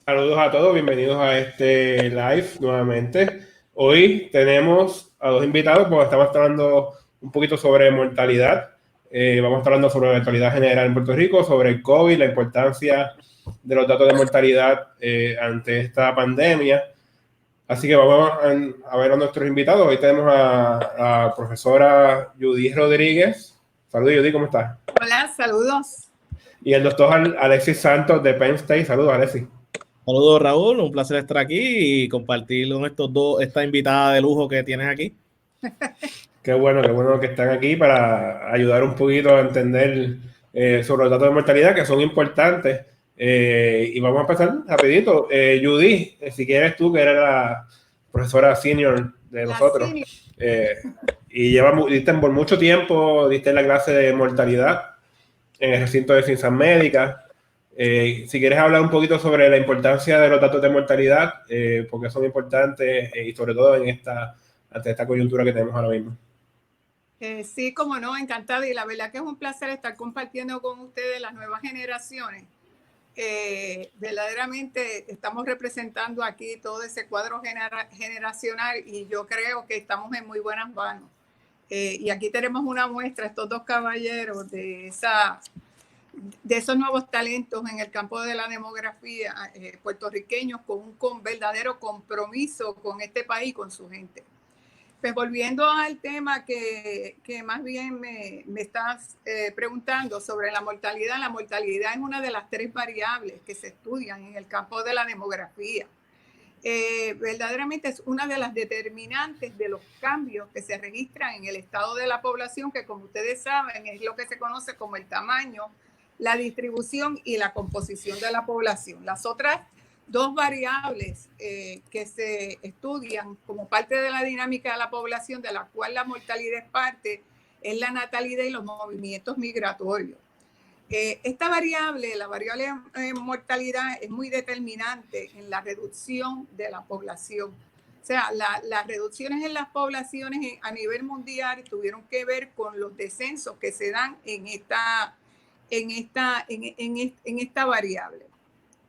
Saludos a todos, bienvenidos a este live nuevamente. Hoy tenemos a dos invitados porque estamos hablando un poquito sobre mortalidad. Vamos a estar hablando sobre la mortalidad general en Puerto Rico, sobre el COVID, la importancia de los datos de mortalidad ante esta pandemia. Así que vamos a ver a nuestros invitados. Hoy tenemos a la profesora Judy Rodríguez. Saludos, Judy, ¿cómo estás? Hola, saludos. Y el doctor Alexis Santos de Penn State. Saludos, Alexis. Saludos, Raúl, un placer estar aquí y compartir con estos dos, esta invitada de lujo que tienes aquí. Qué bueno que están aquí para ayudar un poquito a entender sobre los datos de mortalidad que son importantes. Y vamos a empezar rapidito. Judy, si quieres tú, que eres la profesora senior de nosotros, y diste por mucho tiempo, diste la clase de mortalidad en el recinto de ciencias médicas. Si quieres hablar un poquito sobre la importancia de los datos de mortalidad, porque son importantes y sobre todo ante esta coyuntura que tenemos ahora mismo. Sí, como no, encantada. Y la verdad que es un placer estar compartiendo con ustedes las nuevas generaciones. Verdaderamente estamos representando aquí todo ese cuadro generacional y yo creo que estamos en muy buenas manos. Y aquí tenemos una muestra, estos dos caballeros, de esos nuevos talentos en el campo de la demografía puertorriqueños con verdadero compromiso con este país y con su gente. Pues volviendo al tema que más bien me estás preguntando sobre la mortalidad es una de las 3 variables que se estudian en el campo de la demografía. Verdaderamente es una de las determinantes de los cambios que se registran en el estado de la población, que como ustedes saben es lo que se conoce como el tamaño, la distribución y la composición de la población. Las otras 2 variables que se estudian como parte de la dinámica de la población, de la cual la mortalidad es parte, es la natalidad y los movimientos migratorios. Esta variable, la variable mortalidad, es muy determinante en la reducción de la población. O sea, las reducciones en las poblaciones a nivel mundial tuvieron que ver con los descensos que se dan en esta variable.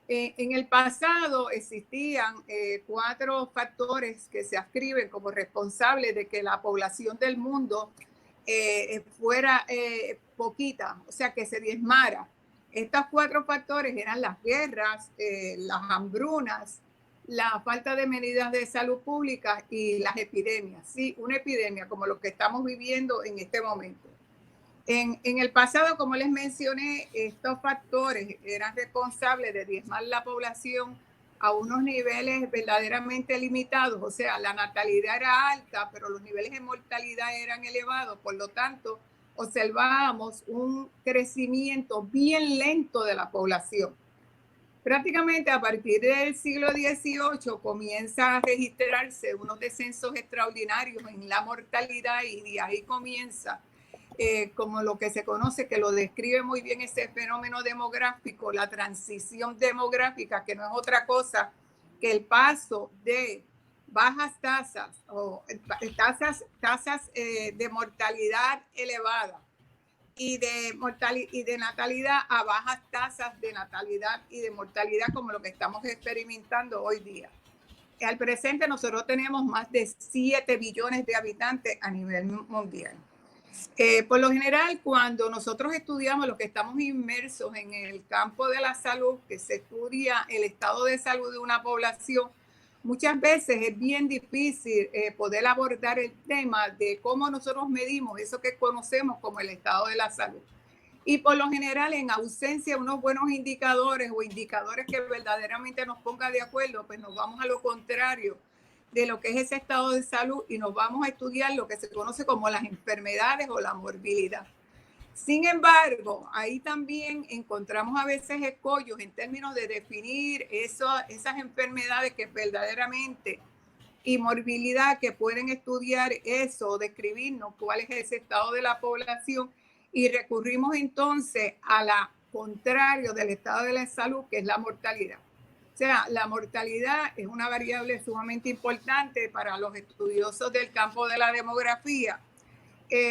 En el pasado existían 4 factores que se ascriben como responsables de que la población del mundo fuera poquita, o sea, que se diezmara. Estos 4 factores eran las guerras, las hambrunas, la falta de medidas de salud pública y las epidemias. Sí, una epidemia como lo que estamos viviendo en este momento. En el pasado, como les mencioné, estos factores eran responsables de diezmar la población a unos niveles verdaderamente limitados. O sea, la natalidad era alta, pero los niveles de mortalidad eran elevados. Por lo tanto, observábamos un crecimiento bien lento de la población. Prácticamente a partir del siglo XVIII comienza a registrarse unos descensos extraordinarios en la mortalidad y de ahí comienza como lo que se conoce, que lo describe muy bien ese fenómeno demográfico, la transición demográfica, que no es otra cosa que el paso de bajas tasas o tasas de mortalidad elevada y de natalidad a bajas tasas de natalidad y de mortalidad como lo que estamos experimentando hoy día. Al presente nosotros tenemos más de 7 billones de habitantes a nivel mundial. Por lo general, cuando nosotros estudiamos, los que estamos inmersos en el campo de la salud, que se estudia el estado de salud de una población, muchas veces es bien difícil poder abordar el tema de cómo nosotros medimos eso que conocemos como el estado de la salud. Y por lo general, en ausencia de unos buenos indicadores o indicadores que verdaderamente nos pongan de acuerdo, pues nos vamos a lo contrario de lo que es ese estado de salud y nos vamos a estudiar lo que se conoce como las enfermedades o la morbilidad. Sin embargo, ahí también encontramos a veces escollos en términos de definir esas enfermedades que verdaderamente y morbilidad que pueden estudiar eso, describirnos cuál es ese estado de la población y recurrimos entonces a la contrario del estado de la salud, que es la mortalidad. O sea, la mortalidad es una variable sumamente importante para los estudiosos del campo de la demografía.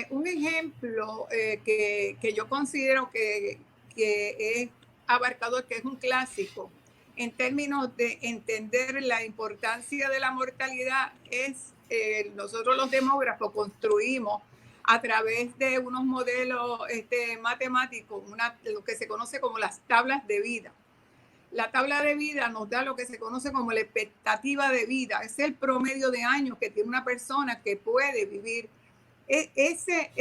Un ejemplo que yo considero que es abarcador, que es un clásico, en términos de entender la importancia de la mortalidad es, nosotros los demógrafos construimos a través de unos modelos matemáticos, lo que se conoce como las tablas de vida. La tabla de vida nos da lo que se conoce como la expectativa de vida. Es el promedio de años que tiene una persona que puede vivir. Ese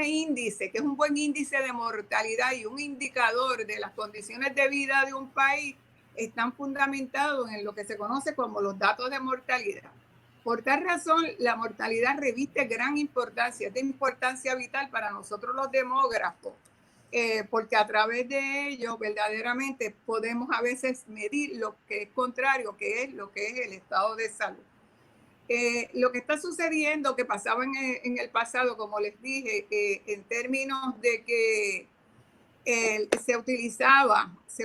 índice, que es un buen índice de mortalidad y un indicador de las condiciones de vida de un país, están fundamentados en lo que se conoce como los datos de mortalidad. Por tal razón, la mortalidad reviste gran importancia, es de importancia vital para nosotros los demógrafos, porque a través de ello verdaderamente podemos a veces medir lo que es contrario, que es lo que es el estado de salud. Lo que está sucediendo, que pasaba en el pasado, como les dije, en términos de que se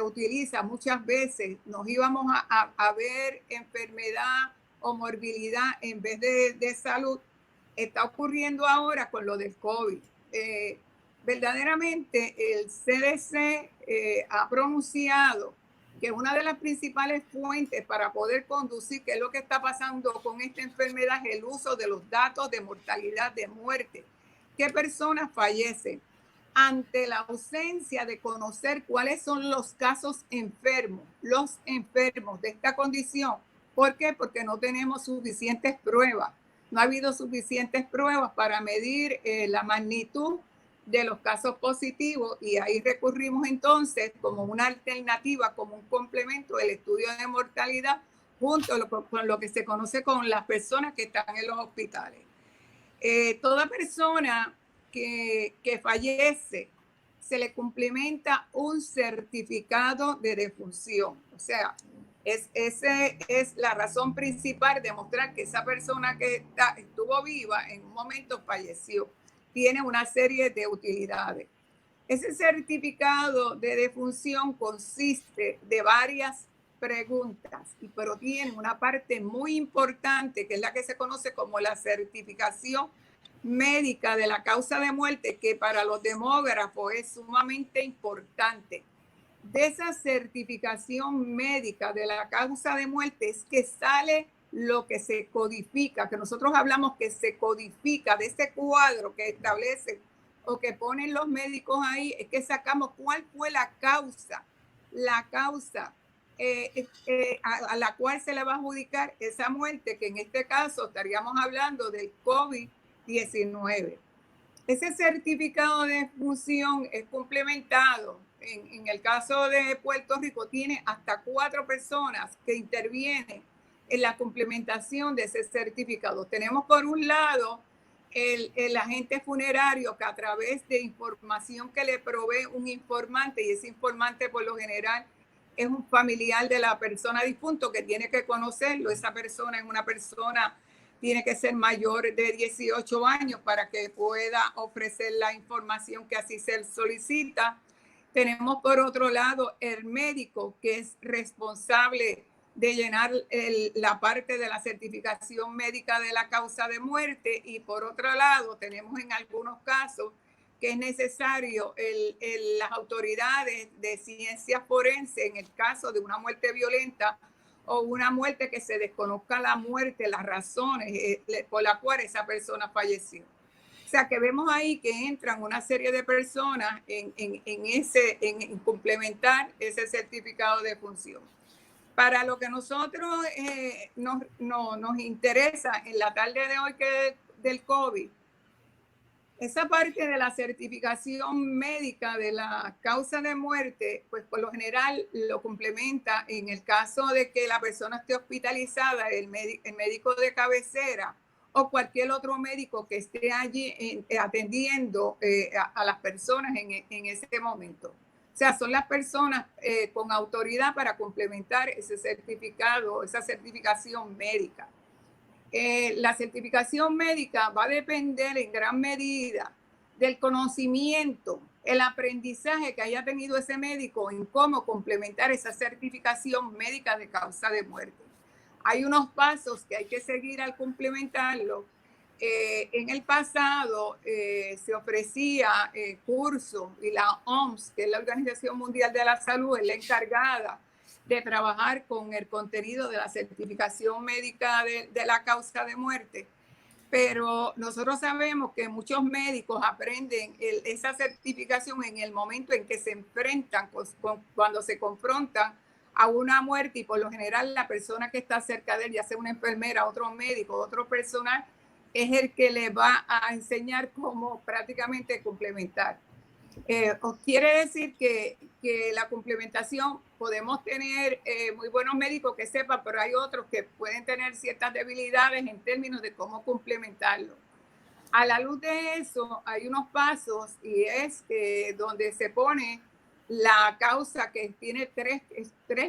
utiliza muchas veces, nos íbamos a ver enfermedad o morbilidad en vez de salud, está ocurriendo ahora con lo del COVID. Verdaderamente el CDC ha pronunciado que una de las principales fuentes para poder conducir qué es lo que está pasando con esta enfermedad es el uso de los datos de mortalidad, de muerte. ¿Qué personas fallecen? Ante la ausencia de conocer cuáles son los casos enfermos, los enfermos de esta condición. ¿Por qué? Porque no tenemos suficientes pruebas. No ha habido suficientes pruebas para medir la magnitud de los casos positivos, y ahí recurrimos entonces como una alternativa, como un complemento del estudio de mortalidad junto con lo que se conoce con las personas que están en los hospitales. Toda persona que fallece se le complementa un certificado de defunción. O sea, esa es la razón principal, demostrar que esa persona que estuvo viva en un momento falleció. Tiene una serie de utilidades. Ese certificado de defunción consiste de varias preguntas, pero tiene una parte muy importante, que es la que se conoce como la certificación médica de la causa de muerte, que para los demógrafos es sumamente importante. De esa certificación médica de la causa de muerte es que sale lo que se codifica, que nosotros hablamos que se codifica de ese cuadro que establece o que ponen los médicos ahí, es que sacamos cuál fue la causa a la cual se le va a adjudicar esa muerte, que en este caso estaríamos hablando del COVID-19. Ese certificado de defunción es complementado. En el caso de Puerto Rico tiene hasta 4 personas que intervienen en la complementación de ese certificado. Tenemos por un lado el agente funerario, que a través de información que le provee un informante, y ese informante por lo general es un familiar de la persona difunto que tiene que conocerlo. Esa persona es una persona, tiene que ser mayor de 18 años para que pueda ofrecer la información que así se solicita. Tenemos por otro lado el médico, que es responsable de llenar la parte de la certificación médica de la causa de muerte, y por otro lado tenemos en algunos casos que es necesario las autoridades de ciencia forense en el caso de una muerte violenta o una muerte que se desconozca la muerte, las razones por las cuales esa persona falleció. O sea que vemos ahí que entran una serie de personas en complementar ese certificado de defunción. Para lo que nosotros nos interesa en la tarde de hoy, que es del COVID, esa parte de la certificación médica de la causa de muerte, pues por lo general lo complementa en el caso de que la persona esté hospitalizada, el médico de cabecera o cualquier otro médico que esté allí atendiendo a las personas en ese momento. O sea, son las personas con autoridad para complementar ese certificado, esa certificación médica. La certificación médica va a depender en gran medida del conocimiento, el aprendizaje que haya tenido ese médico en cómo complementar esa certificación médica de causa de muerte. Hay unos pasos que hay que seguir al complementarlo. En el pasado se ofrecía cursos, y la OMS, que es la Organización Mundial de la Salud, es la encargada de trabajar con el contenido de la certificación médica de la causa de muerte. Pero nosotros sabemos que muchos médicos aprenden esa certificación en el momento en que se enfrentan, cuando se confrontan a una muerte, y por lo general la persona que está cerca de él, ya sea una enfermera, otro médico, otro personal, es el que le va a enseñar cómo prácticamente complementar. Quiere decir que la complementación, podemos tener muy buenos médicos que sepan, pero hay otros que pueden tener ciertas debilidades en términos de cómo complementarlo. A la luz de eso, hay unos pasos, y es que donde se pone la causa, que tiene tres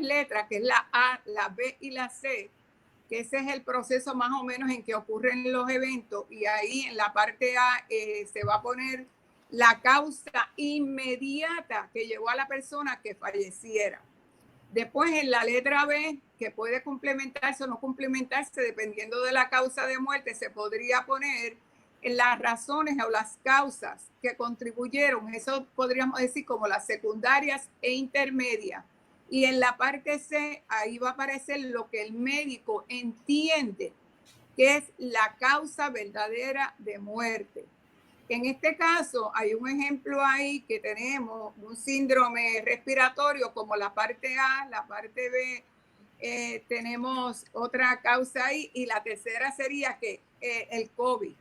letras, que es la A, la B y la C, que ese es el proceso más o menos en que ocurren los eventos, y ahí en la parte A se va a poner la causa inmediata que llevó a la persona que falleciera. Después en la letra B, que puede complementarse o no complementarse dependiendo de la causa de muerte, se podría poner en las razones o las causas que contribuyeron, eso podríamos decir como las secundarias e intermedias. Y en la parte C, ahí va a aparecer lo que el médico entiende que es la causa verdadera de muerte. En este caso, hay un ejemplo ahí que tenemos un síndrome respiratorio como la parte A, la parte B, tenemos otra causa ahí, y la tercera sería que el COVID.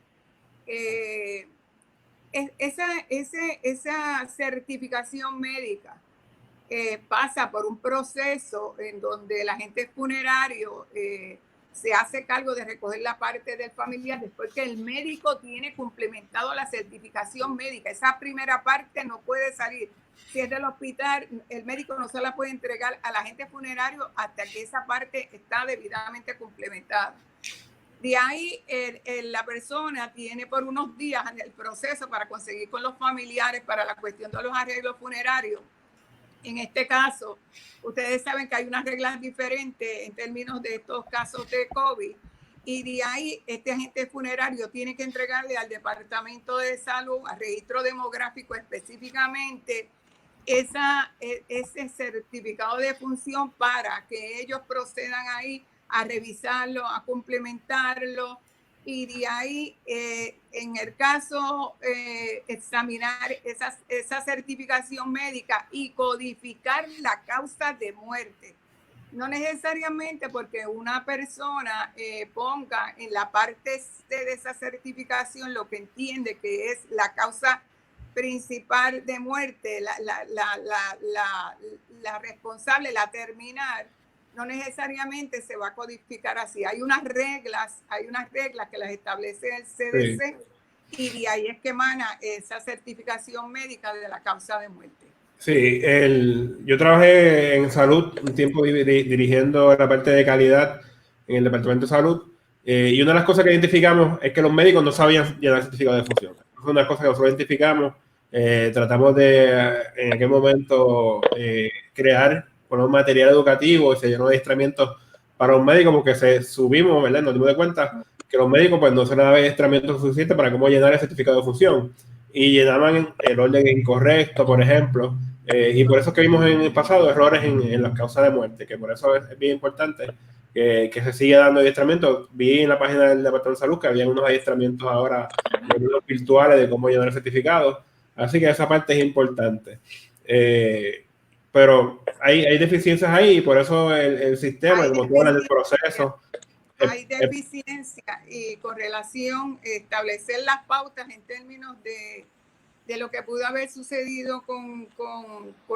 Esa certificación médica pasa por un proceso en donde el agente funerario se hace cargo de recoger la parte del familiar después que el médico tiene complementado la certificación médica. Esa primera parte no puede salir. Si es del hospital, el médico no se la puede entregar al agente funerario hasta que esa parte está debidamente complementada. De ahí la persona tiene por unos días en el proceso para conseguir con los familiares para la cuestión de los arreglos funerarios. En este caso, ustedes saben que hay unas reglas diferentes en términos de estos casos de COVID, y de ahí este agente funerario tiene que entregarle al Departamento de Salud, al registro demográfico específicamente, ese certificado de función para que ellos procedan ahí a revisarlo, a complementarlo, y de ahí, en el caso, examinar esa certificación médica y codificar la causa de muerte. No necesariamente porque una persona ponga en la parte C de esa certificación lo que entiende que es la causa principal de muerte, la responsable, la terminal, no necesariamente se va a codificar así. Hay unas reglas que las establece el CDC, sí, y de ahí es que emana esa certificación médica de la causa de muerte. Sí, yo trabajé en salud un tiempo dirigiendo la parte de calidad en el Departamento de Salud, y una de las cosas que identificamos es que los médicos no sabían llenar el certificado de función. Es una de las cosas que nosotros identificamos. Tratamos de, en aquel momento, crear un material educativo, y se llenó de adiestramientos para los médicos, porque subimos, ¿verdad? Nos dimos cuenta que los médicos pues no se les daba adiestramiento suficiente para cómo llenar el certificado de función, y llenaban el orden incorrecto, por ejemplo. Y por eso es que vimos en el pasado errores en las causas de muerte, que por eso es bien importante que se siga dando adiestramiento. Vi en la página del Departamento de Salud que había unos adiestramientos ahora virtuales de cómo llenar el certificado, así que esa parte es importante. Pero hay deficiencias ahí, y por eso el sistema, como tú hablas del proceso. Hay deficiencia, y con relación a establecer las pautas en términos de lo que pudo haber sucedido con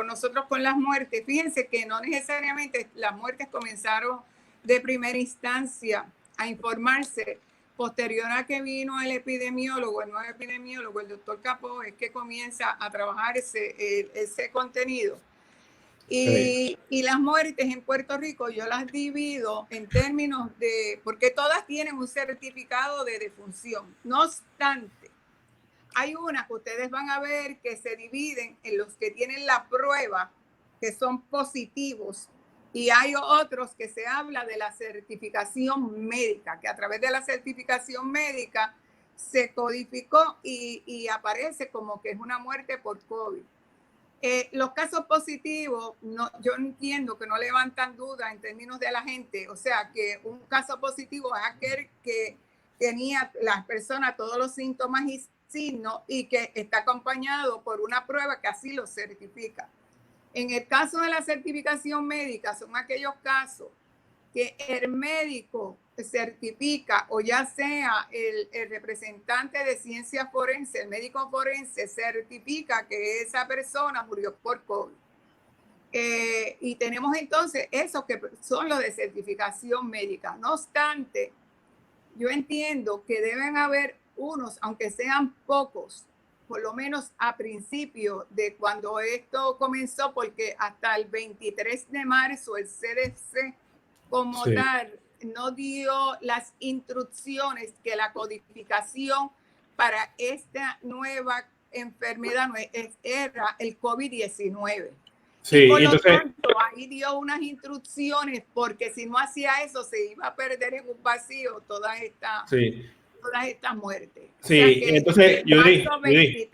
nosotros con las muertes. Fíjense que no necesariamente las muertes comenzaron de primera instancia a informarse. Posterior a que vino el epidemiólogo, el nuevo epidemiólogo, el doctor Capó, es que comienza a trabajar ese contenido. Y las muertes en Puerto Rico yo las divido en términos de, porque todas tienen un certificado de defunción. No obstante, hay unas que ustedes van a ver que se dividen en los que tienen la prueba, que son positivos, y hay otros que se habla de la certificación médica, que a través de la certificación médica se codificó y aparece como que es una muerte por COVID. Los casos positivos, no, yo entiendo que no levantan duda en términos de la gente. O sea, que un caso positivo es aquel que tenía las personas todos los síntomas y signos y que está acompañado por una prueba que así lo certifica. En el caso de la certificación médica, son aquellos casos que el médico certifica, o ya sea el representante de ciencia forense, el médico forense, certifica que esa persona murió por COVID. Y tenemos entonces esos que son los de certificación médica. No obstante, yo entiendo que deben haber unos, aunque sean pocos, por lo menos a principio de cuando esto comenzó, porque hasta el 23 de marzo el CDC como tal no dio las instrucciones que la codificación para esta nueva enfermedad era el COVID-19. Sí, y por entonces, lo tanto, ahí dio unas instrucciones, porque si no hacía eso, se iba a perder en un vacío todas estas muertes. Sí, o sea que entonces, Judy.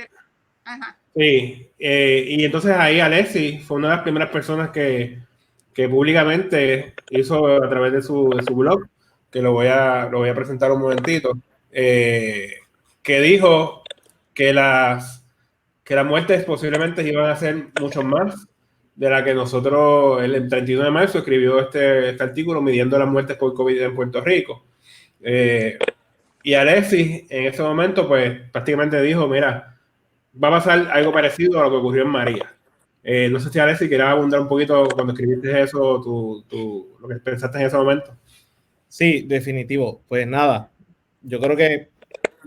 Ajá. Sí, y entonces ahí Alexis fue una de las primeras personas que públicamente hizo a través de su blog, que lo voy a presentar un momentito, que dijo que las muertes posiblemente iban a ser mucho más de la que nosotros el 31 de marzo escribió este artículo midiendo las muertes por COVID en Puerto Rico. Y Alexis en ese momento pues prácticamente dijo, mira, va a pasar algo parecido a lo que ocurrió en María. No sé si Alexis querías abundar un poquito cuando escribiste eso, lo que pensaste en ese momento. Sí, definitivo. Pues nada, yo creo que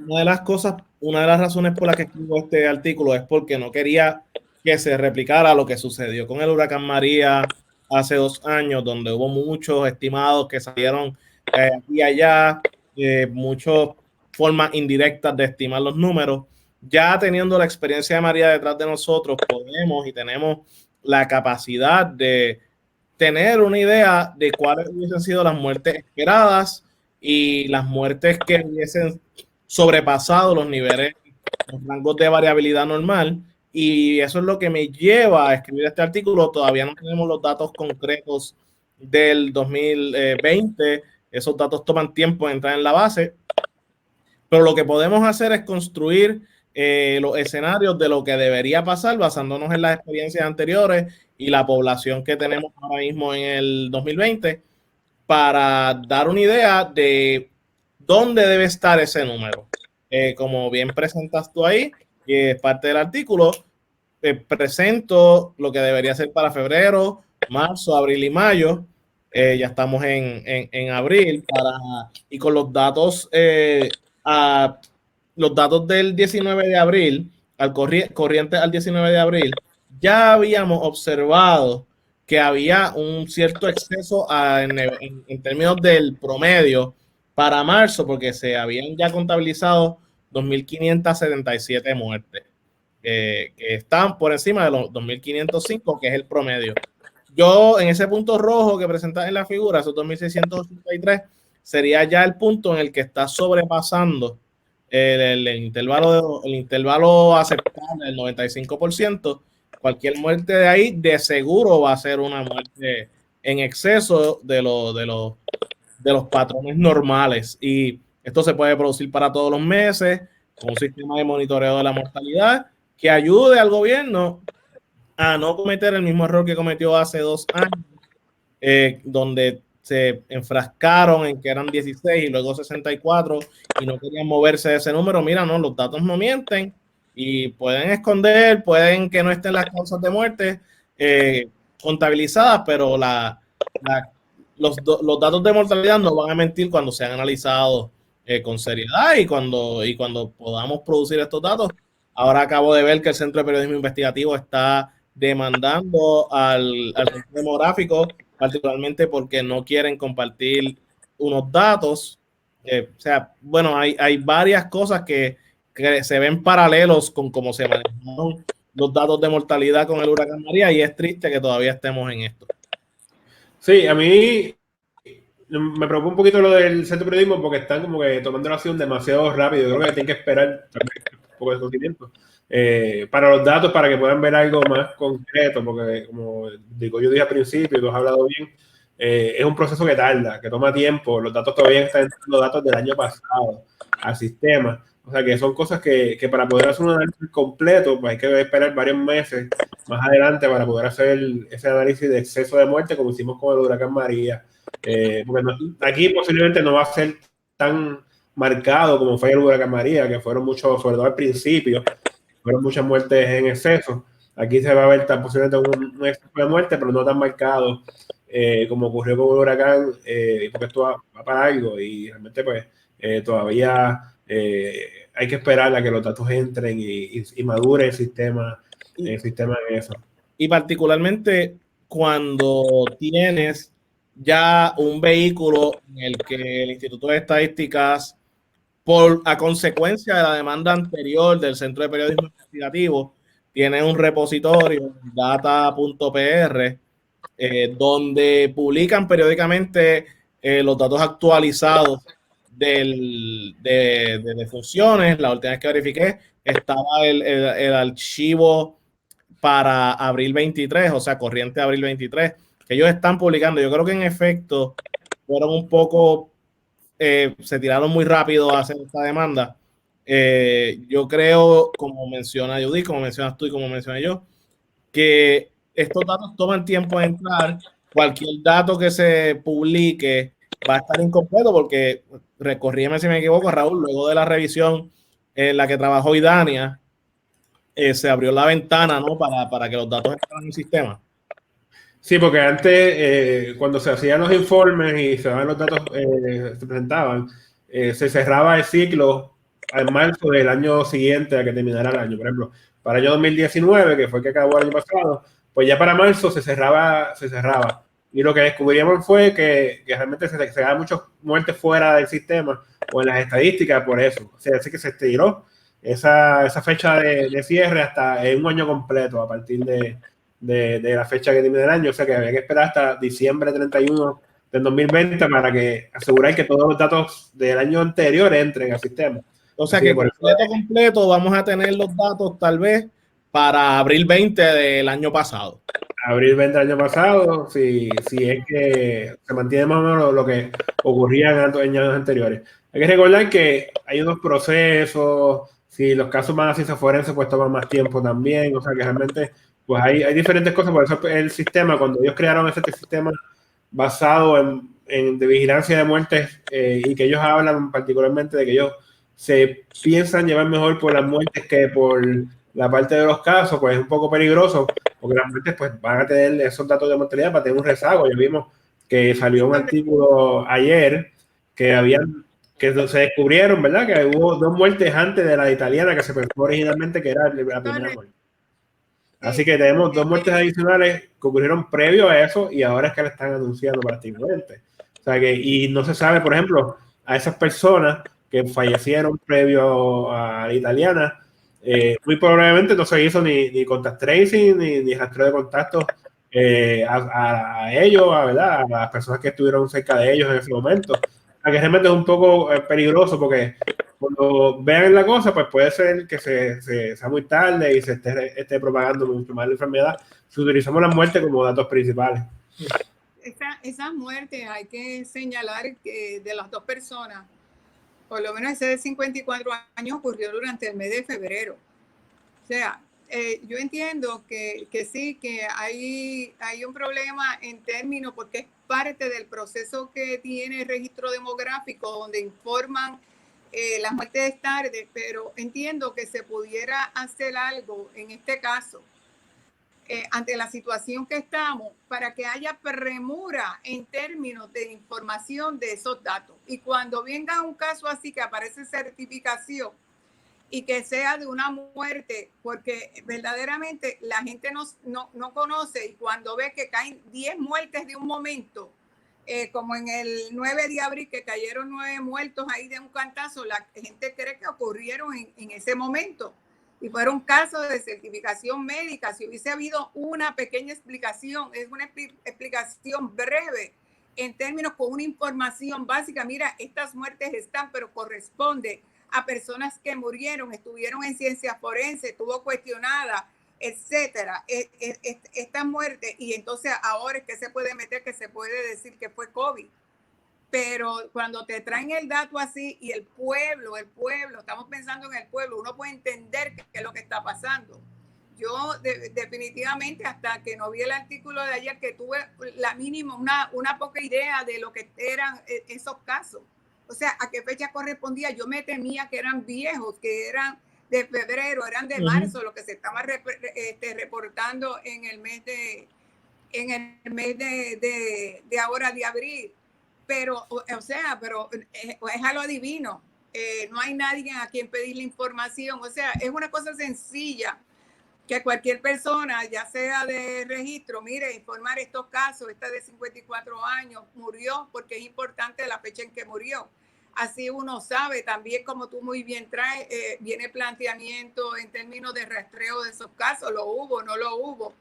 una de las razones por las que escribo este artículo es porque no quería que se replicara lo que sucedió con el huracán María hace 2 años, donde hubo muchos estimados que salieron aquí y allá, muchas formas indirectas de estimar los números. Ya teniendo la experiencia de María detrás de nosotros, podemos y tenemos la capacidad de tener una idea de cuáles hubiesen sido las muertes esperadas y las muertes que hubiesen sobrepasado los niveles, los rangos de variabilidad normal. Y eso es lo que me lleva a escribir este artículo. Todavía no tenemos los datos concretos del 2020. Esos datos toman tiempo en entrar en la base. Pero lo que podemos hacer es construir los escenarios de lo que debería pasar basándonos en las experiencias anteriores y la población que tenemos ahora mismo en el 2020 para dar una idea de dónde debe estar ese número. Como bien presentas tú ahí, que es parte del artículo, presento lo que debería ser para febrero, marzo, abril y mayo. Ya estamos en abril y con los datos los datos del 19 de abril, corriente al 19 de abril, ya habíamos observado que había un cierto exceso en términos del promedio para marzo, porque se habían ya contabilizado 2.577 muertes, que están por encima de los 2.505, que es el promedio. Yo, en ese punto rojo que presentas en la figura, esos 2.683, sería ya el punto en el que está sobrepasando el intervalo aceptable del 95%. Cualquier muerte de ahí de seguro va a ser una muerte en exceso de los patrones normales, y esto se puede producir para todos los meses con un sistema de monitoreo de la mortalidad que ayude al gobierno a no cometer el mismo error que cometió hace 2 años, donde se enfrascaron en que eran 16 y luego 64 y no querían moverse de ese número. Mira, no, los datos no mienten y pueden esconder, pueden que no estén las causas de muerte contabilizadas, pero los datos de mortalidad no van a mentir cuando sean analizados con seriedad y cuando podamos producir estos datos. Ahora acabo de ver que el Centro de Periodismo Investigativo está demandando al Centro Demográfico, particularmente porque no quieren compartir unos datos. O sea, bueno, hay varias cosas que se ven paralelos con cómo se manejaron los datos de mortalidad con el huracán María, y es triste que todavía estemos en esto. Sí, a mí me preocupa un poquito lo del Centro de Periodismo porque están como que tomando la acción demasiado rápido. Yo creo que tienen que esperar poco de conocimiento. Para los datos, para que puedan ver algo más concreto, porque como yo dije al principio, tú has hablado bien, es un proceso que tarda, que toma tiempo. Los datos todavía están entrando datos del año pasado al sistema. O sea, que son cosas que para poder hacer un análisis completo, pues hay que esperar varios meses más adelante para poder hacer ese análisis de exceso de muerte como hicimos con el huracán María. Porque aquí posiblemente no va a ser tan marcado como fue el huracán María, que fueron muchos, sobre todo al principio, fueron muchas muertes en exceso. Aquí se va a ver posiblemente un exceso de muerte, pero no tan marcado como ocurrió con el huracán, porque esto va para algo y realmente pues todavía hay que esperar a que los datos entren y madure el sistema en eso. Y particularmente cuando tienes ya un vehículo en el que el Instituto de Estadísticas, a consecuencia de la demanda anterior del Centro de Periodismo Investigativo, tiene un repositorio, data.pr, donde publican periódicamente los datos actualizados de funciones. La última vez que verifiqué estaba el archivo para abril 23, o sea, corriente abril 23, que ellos están publicando. Yo creo que en efecto fueron un poco, se tiraron muy rápido a hacer esta demanda. Yo creo, como menciona Judy, como mencionas tú y como mencioné yo, que estos datos toman tiempo en entrar. Cualquier dato que se publique va a estar incompleto porque, recorríeme si me equivoco, Raúl, luego de la revisión en la que trabajó Idania, se abrió la ventana, ¿no? Para que los datos entraran en el sistema. Sí, porque antes, cuando se hacían los informes y se daban los datos, se presentaban, se cerraba el ciclo en marzo del año siguiente a que terminara el año. Por ejemplo, para el año 2019, que fue el que acabó el año pasado, pues ya para marzo se cerraba. Y lo que descubrimos fue que realmente se daban muchas muertes fuera del sistema o en las estadísticas por eso. O sea, así que se estiró esa fecha de cierre hasta un año completo a partir de la fecha que termina el año. O sea que había que esperar hasta diciembre 31 del 2020 para que asegurar que todos los datos del año anterior entren al sistema. O sea que completo vamos a tener los datos tal vez para abril 20 del año pasado. Abril 20 del año pasado, si es que se mantiene más o menos lo que ocurría en años anteriores. Hay que recordar que hay unos procesos, si los casos más así se forenses, pues toman más tiempo también. O sea que realmente pues hay diferentes cosas. Por eso el sistema, cuando ellos crearon este sistema basado en de vigilancia de muertes, y que ellos hablan particularmente de que ellos se piensan llevar mejor por las muertes que por la parte de los casos, pues es un poco peligroso, porque las muertes pues van a tener esos datos de mortalidad para tener un rezago. Ya vimos que salió un artículo ayer que se descubrieron, ¿verdad? Que hubo 2 muertes antes de la italiana que se pensó originalmente que era la primera muerte. Así que tenemos 2 muertes adicionales que ocurrieron previo a eso y ahora es que la están anunciando prácticamente. O sea que, y no se sabe, por ejemplo, a esas personas que fallecieron previo a la italiana, muy probablemente no se hizo ni contact tracing ni rastreo de contactos a ellos, ¿verdad? A las personas que estuvieron cerca de ellos en ese momento. O sea que realmente es un poco peligroso porque cuando vean la cosa, pues puede ser que sea muy tarde y se esté propagando mucho más la enfermedad si utilizamos la muerte como datos principales. Esas muertes hay que señalar que de las 2 personas, por lo menos ese de 54 años ocurrió durante el mes de febrero. O sea, yo entiendo que sí, que hay un problema en términos, porque es parte del proceso que tiene el registro demográfico, donde informan las muertes tarde, pero entiendo que se pudiera hacer algo en este caso, ante la situación que estamos, para que haya premura en términos de información de esos datos. Y cuando venga un caso así que aparece certificación y que sea de una muerte, porque verdaderamente la gente no conoce, y cuando ve que caen 10 muertes de un momento, como en el 9 de abril que cayeron 9 muertos ahí de un cantazo, la gente cree que ocurrieron en ese momento y fueron casos de certificación médica. Si hubiese habido una pequeña explicación, es una explicación breve en términos con una información básica, mira, estas muertes están, pero corresponde a personas que murieron, estuvieron en ciencia forense, estuvo cuestionada, etcétera, esta muerte, y entonces ahora es que se puede meter, que se puede decir que fue COVID. Pero cuando te traen el dato así y el pueblo, estamos pensando en el pueblo, uno puede entender qué es lo que está pasando. Yo definitivamente, hasta que no vi el artículo de ayer, que tuve la mínima, una poca idea de lo que eran esos casos. O sea, a qué fecha correspondía. Yo me temía que eran viejos, que eran de febrero, eran de marzo, lo que se estaba reportando en el mes de ahora, de abril. Pero, o sea, es a lo adivino. No hay nadie a quien pedirle información. O sea, es una cosa sencilla que cualquier persona, ya sea de registro, mire, informar estos casos. Esta de 54 años murió, porque es importante la fecha en que murió. Así uno sabe también, como tú muy bien traes, viene planteamiento en términos de rastreo de esos casos. ¿Lo hubo, no lo hubo?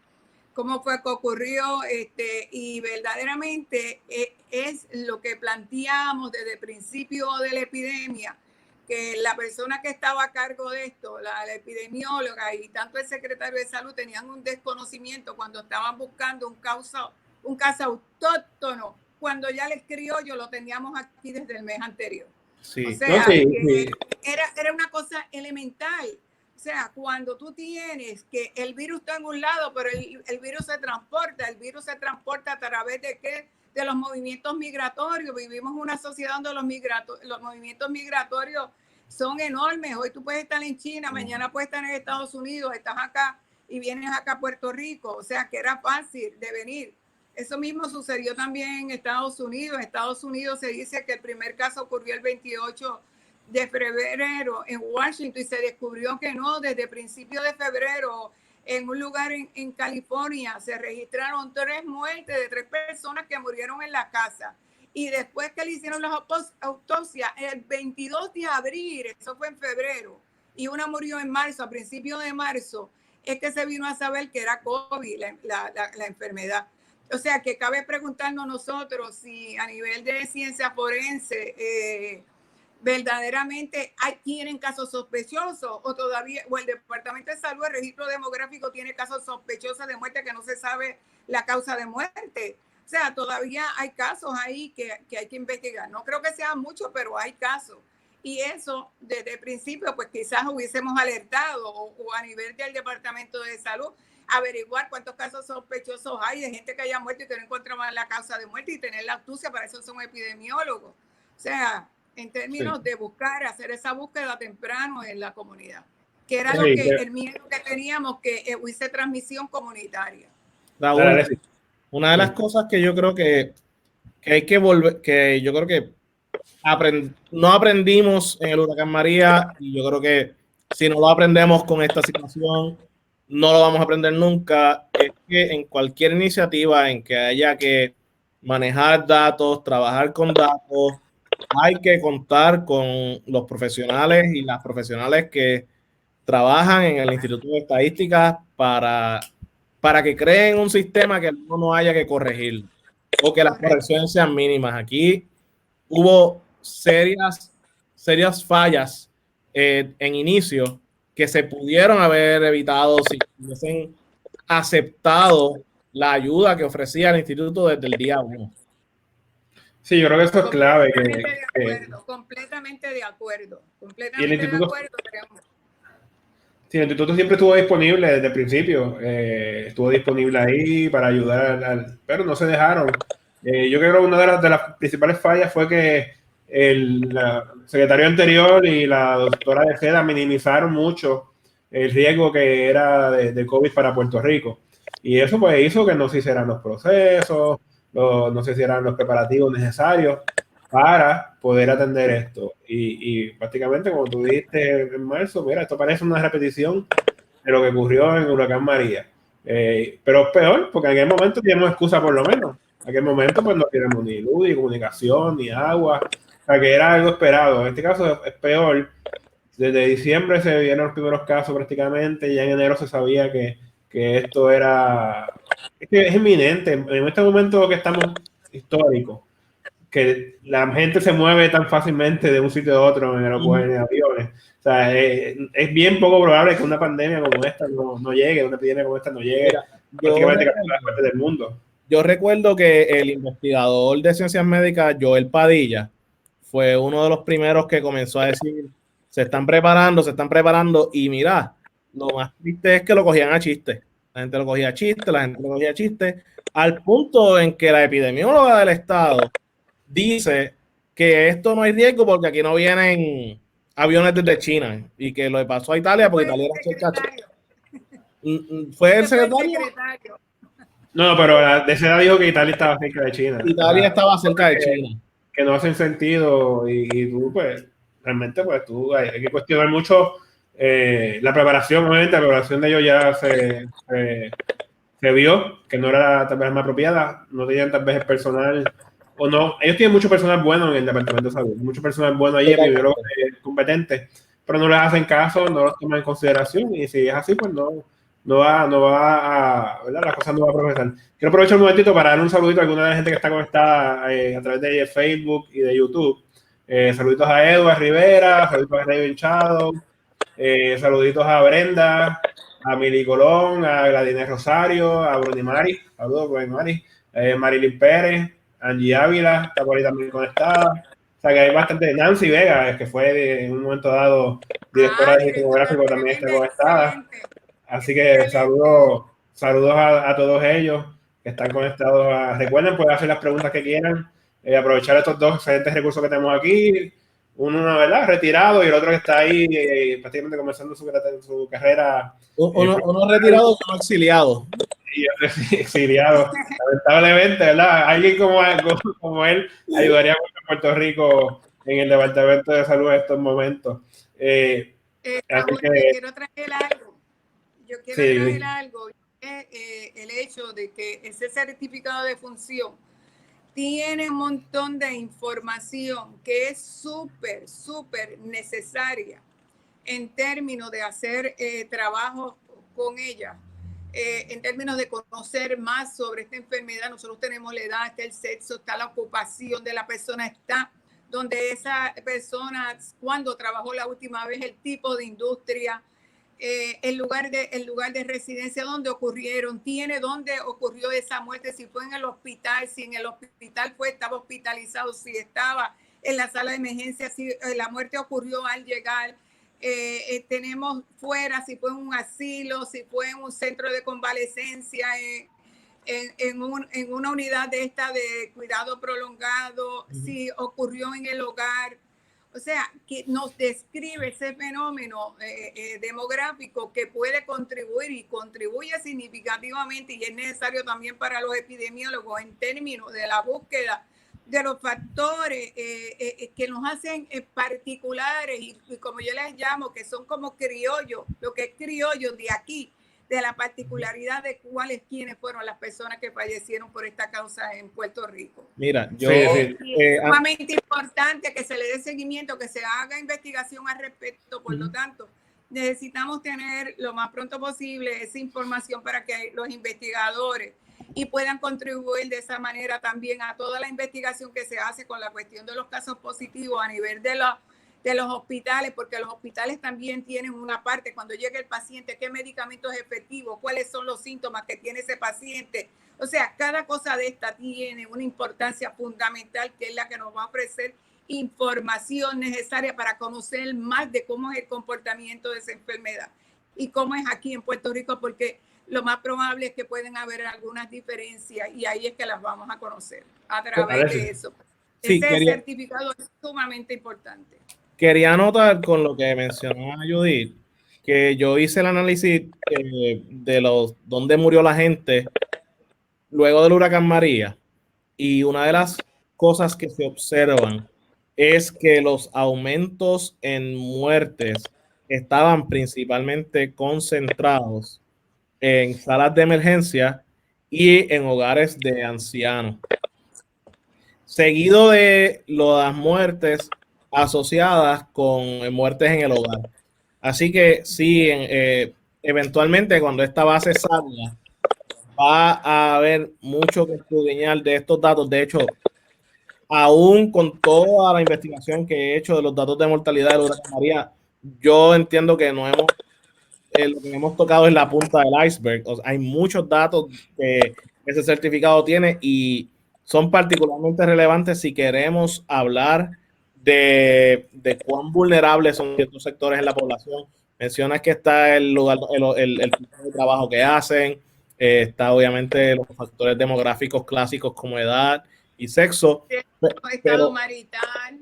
¿Cómo fue que ocurrió? Y verdaderamente es lo que planteamos desde el principio de la epidemia, que la persona que estaba a cargo de esto, la epidemióloga y tanto el secretario de salud, tenían un desconocimiento cuando estaban buscando un caso autóctono, cuando ya el criollo lo teníamos aquí desde el mes anterior. Sí. O sea, No, sí. Era una cosa elemental. O sea, cuando tú tienes que el virus está en un lado, pero el virus se transporta a través de ¿qué? De los movimientos migratorios. Vivimos en una sociedad donde los movimientos migratorios son enormes. Hoy tú puedes estar en China, mañana puedes estar en Estados Unidos, estás acá y vienes acá a Puerto Rico. O sea, que era fácil de venir. Eso mismo sucedió también en Estados Unidos. En Estados Unidos se dice que el primer caso ocurrió el 28 de febrero en Washington, y se descubrió que no, desde principios de febrero en un lugar en California se registraron 3 muertes de 3 personas que murieron en la casa, y después que le hicieron las autopsias el 22 de abril, eso fue en febrero, y una murió en marzo, a principios de marzo, es que se vino a saber que era COVID la enfermedad. O sea, que cabe preguntarnos nosotros si a nivel de ciencia forense verdaderamente tienen casos sospechosos, o todavía, o el Departamento de Salud, el registro demográfico, tiene casos sospechosos de muerte que no se sabe la causa de muerte. O sea, todavía hay casos ahí que hay que investigar. No creo que sean muchos, pero hay casos. Y eso, desde el principio, pues quizás hubiésemos alertado, o a nivel del Departamento de Salud, averiguar cuántos casos sospechosos hay de gente que haya muerto y que no encontraban la causa de muerte, y tener la autopsia. Para eso son epidemiólogos. O sea, en términos de buscar, hacer esa búsqueda temprano en la comunidad, que era el miedo que teníamos, que hubiese transmisión comunitaria. Raúl, una de las cosas que yo creo que hay que volver, que yo creo que no aprendimos en el huracán María, y yo creo que si no lo aprendemos con esta situación, no lo vamos a aprender nunca, es que en cualquier iniciativa en que haya que manejar datos, trabajar con datos, hay que contar con los profesionales y las profesionales que trabajan en el Instituto de Estadística para que creen un sistema que no haya que corregir, o que las correcciones sean mínimas. Aquí hubo serias fallas en inicio que se pudieron haber evitado si hubiesen aceptado la ayuda que ofrecía el instituto desde el día 1. Sí, yo creo que eso es clave. Completamente de acuerdo. Sí, el instituto siempre estuvo disponible desde el principio. Estuvo disponible ahí para ayudar, pero no se dejaron. Yo creo que una de las principales fallas fue que el secretario anterior y la doctora de Seda minimizaron mucho el riesgo que era de COVID para Puerto Rico. Y eso pues hizo que no se hicieran los procesos, no se hicieran los preparativos necesarios para poder atender esto. Y prácticamente, como tú dijiste en marzo, mira, esto parece una repetición de lo que ocurrió en el huracán María. Pero es peor, porque en aquel momento teníamos excusa por lo menos. En aquel momento pues no teníamos ni luz, ni comunicación, ni agua. O sea, que era algo esperado. En este caso es peor. Desde diciembre se vieron los primeros casos prácticamente. Ya en enero se sabía que esto era... Es que es inminente. En este momento que estamos histórico, que la gente se mueve tan fácilmente de un sitio a otro en aeropuertos, en aviones. O sea, es bien poco probable que una pandemia como esta no llegue, una epidemia como esta no llegue. Mira, prácticamente a todas partes del mundo. Yo recuerdo que el investigador de ciencias médicas, Joel Padilla, fue uno de los primeros que comenzó a decir, se están preparando, y mira, lo más triste es que lo cogían a chiste. La gente lo cogía a chiste, al punto en que la epidemióloga del estado dice que esto no hay riesgo porque aquí no vienen aviones desde China, y que lo pasó a Italia porque Italia era cerca. ¿Fue el secretario? No, pero de ese lado dijo que Italia estaba cerca de China. Italia estaba cerca de China. Que no hacen sentido y tú, pues, realmente, pues, tú hay que cuestionar mucho la preparación, obviamente, la preparación de ellos ya se vio que no era tal vez más apropiada, no tenían tal vez el personal, o no, ellos tienen mucho personal bueno en el departamento de salud, mucho personal bueno ahí, epidemiólogos competentes, pero no les hacen caso, no los toman en consideración, y si es así, pues no va a, ¿verdad? Las cosas no van a progresar. Quiero aprovechar un momentito para dar un saludito a alguna de la gente que está conectada a través de Facebook y de YouTube. Saluditos a Edward Rivera, saluditos a Rey Hinchado, saluditos a Brenda, a Mili Colón, a Gladines Rosario, a Brunimari, saludos Brunimari, Marilyn Pérez, Angie Ávila, está por ahí también conectada. O sea que hay bastante. Nancy Vega, que fue en un momento dado directora de Tecnográfico, también está conectada. Excelente. Así que saludos a todos ellos que están conectados. Recuerden, pueden hacer las preguntas que quieran, aprovechar estos dos excelentes recursos que tenemos aquí. Uno, ¿verdad?, retirado, y el otro que está ahí prácticamente comenzando su carrera. Uno retirado y uno exiliado. Y otro exiliado. Lamentablemente, ¿verdad? Alguien como él ayudaría mucho a Puerto Rico en el Departamento de Salud en estos momentos. Así que quiero traer algo. Yo quiero traer algo, el hecho de que ese certificado de función tiene un montón de información que es súper necesaria en términos de hacer trabajo con ella, en términos de conocer más sobre esta enfermedad. Nosotros tenemos la edad, está el sexo, está la ocupación de la persona, está donde esa persona, cuando trabajó la última vez, el tipo de industria, el lugar de residencia donde ocurrieron, tiene dónde ocurrió esa muerte, si fue en el hospital, si en el hospital estaba hospitalizado, si estaba en la sala de emergencia, si la muerte ocurrió al llegar, tenemos fuera, si fue en un asilo, si fue en un centro de convalecencia, en una unidad de cuidado prolongado, si ocurrió en el hogar. O sea, que nos describe ese fenómeno demográfico que puede contribuir y contribuye significativamente, y es necesario también para los epidemiólogos en términos de la búsqueda de los factores que nos hacen particulares y como yo les llamo, que son como criollos, lo que es criollo de aquí, de la particularidad de quiénes fueron las personas que fallecieron por esta causa en Puerto Rico. Mira, es sumamente importante que se le dé seguimiento, que se haga investigación al respecto. Por lo tanto, necesitamos tener lo más pronto posible esa información para que los investigadores y puedan contribuir de esa manera también a toda la investigación que se hace con la cuestión de los casos positivos a nivel de los hospitales, porque los hospitales también tienen una parte, cuando llega el paciente, qué medicamento es efectivo, cuáles son los síntomas que tiene ese paciente. O sea, cada cosa de esta tiene una importancia fundamental, que es la que nos va a ofrecer información necesaria para conocer más de cómo es el comportamiento de esa enfermedad y cómo es aquí en Puerto Rico, porque lo más probable es que pueden haber algunas diferencias y ahí es que las vamos a conocer a través de eso. Sí, ese certificado es sumamente importante. Quería anotar con lo que mencionaba Judith, que yo hice el análisis de dónde murió la gente luego del huracán María, y una de las cosas que se observan es que los aumentos en muertes estaban principalmente concentrados en salas de emergencia y en hogares de ancianos, seguido de las muertes asociadas con muertes en el hogar. Así que sí, eventualmente cuando esta base salga, va a haber mucho que escudriñar de estos datos. De hecho, aún con toda la investigación que he hecho de los datos de mortalidad del huracán María, yo entiendo que no hemos, lo que hemos tocado es la punta del iceberg. O sea, hay muchos datos que ese certificado tiene y son particularmente relevantes si queremos hablar de cuán vulnerables son ciertos sectores en la población. Mencionas que está el lugar, el tipo de trabajo que hacen, está obviamente los factores demográficos clásicos como edad y sexo, Estado marital.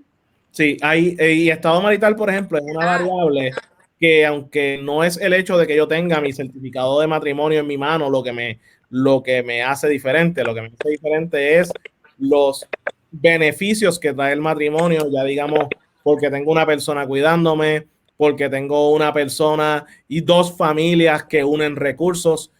Sí, hay, y estado marital, por ejemplo, es una variable que aunque no es el hecho de que yo tenga mi certificado de matrimonio en mi mano lo que me hace diferente, lo que me hace diferente es los beneficios que trae el matrimonio, ya digamos, porque tengo una persona cuidándome, porque tengo una persona y dos familias que unen recursos.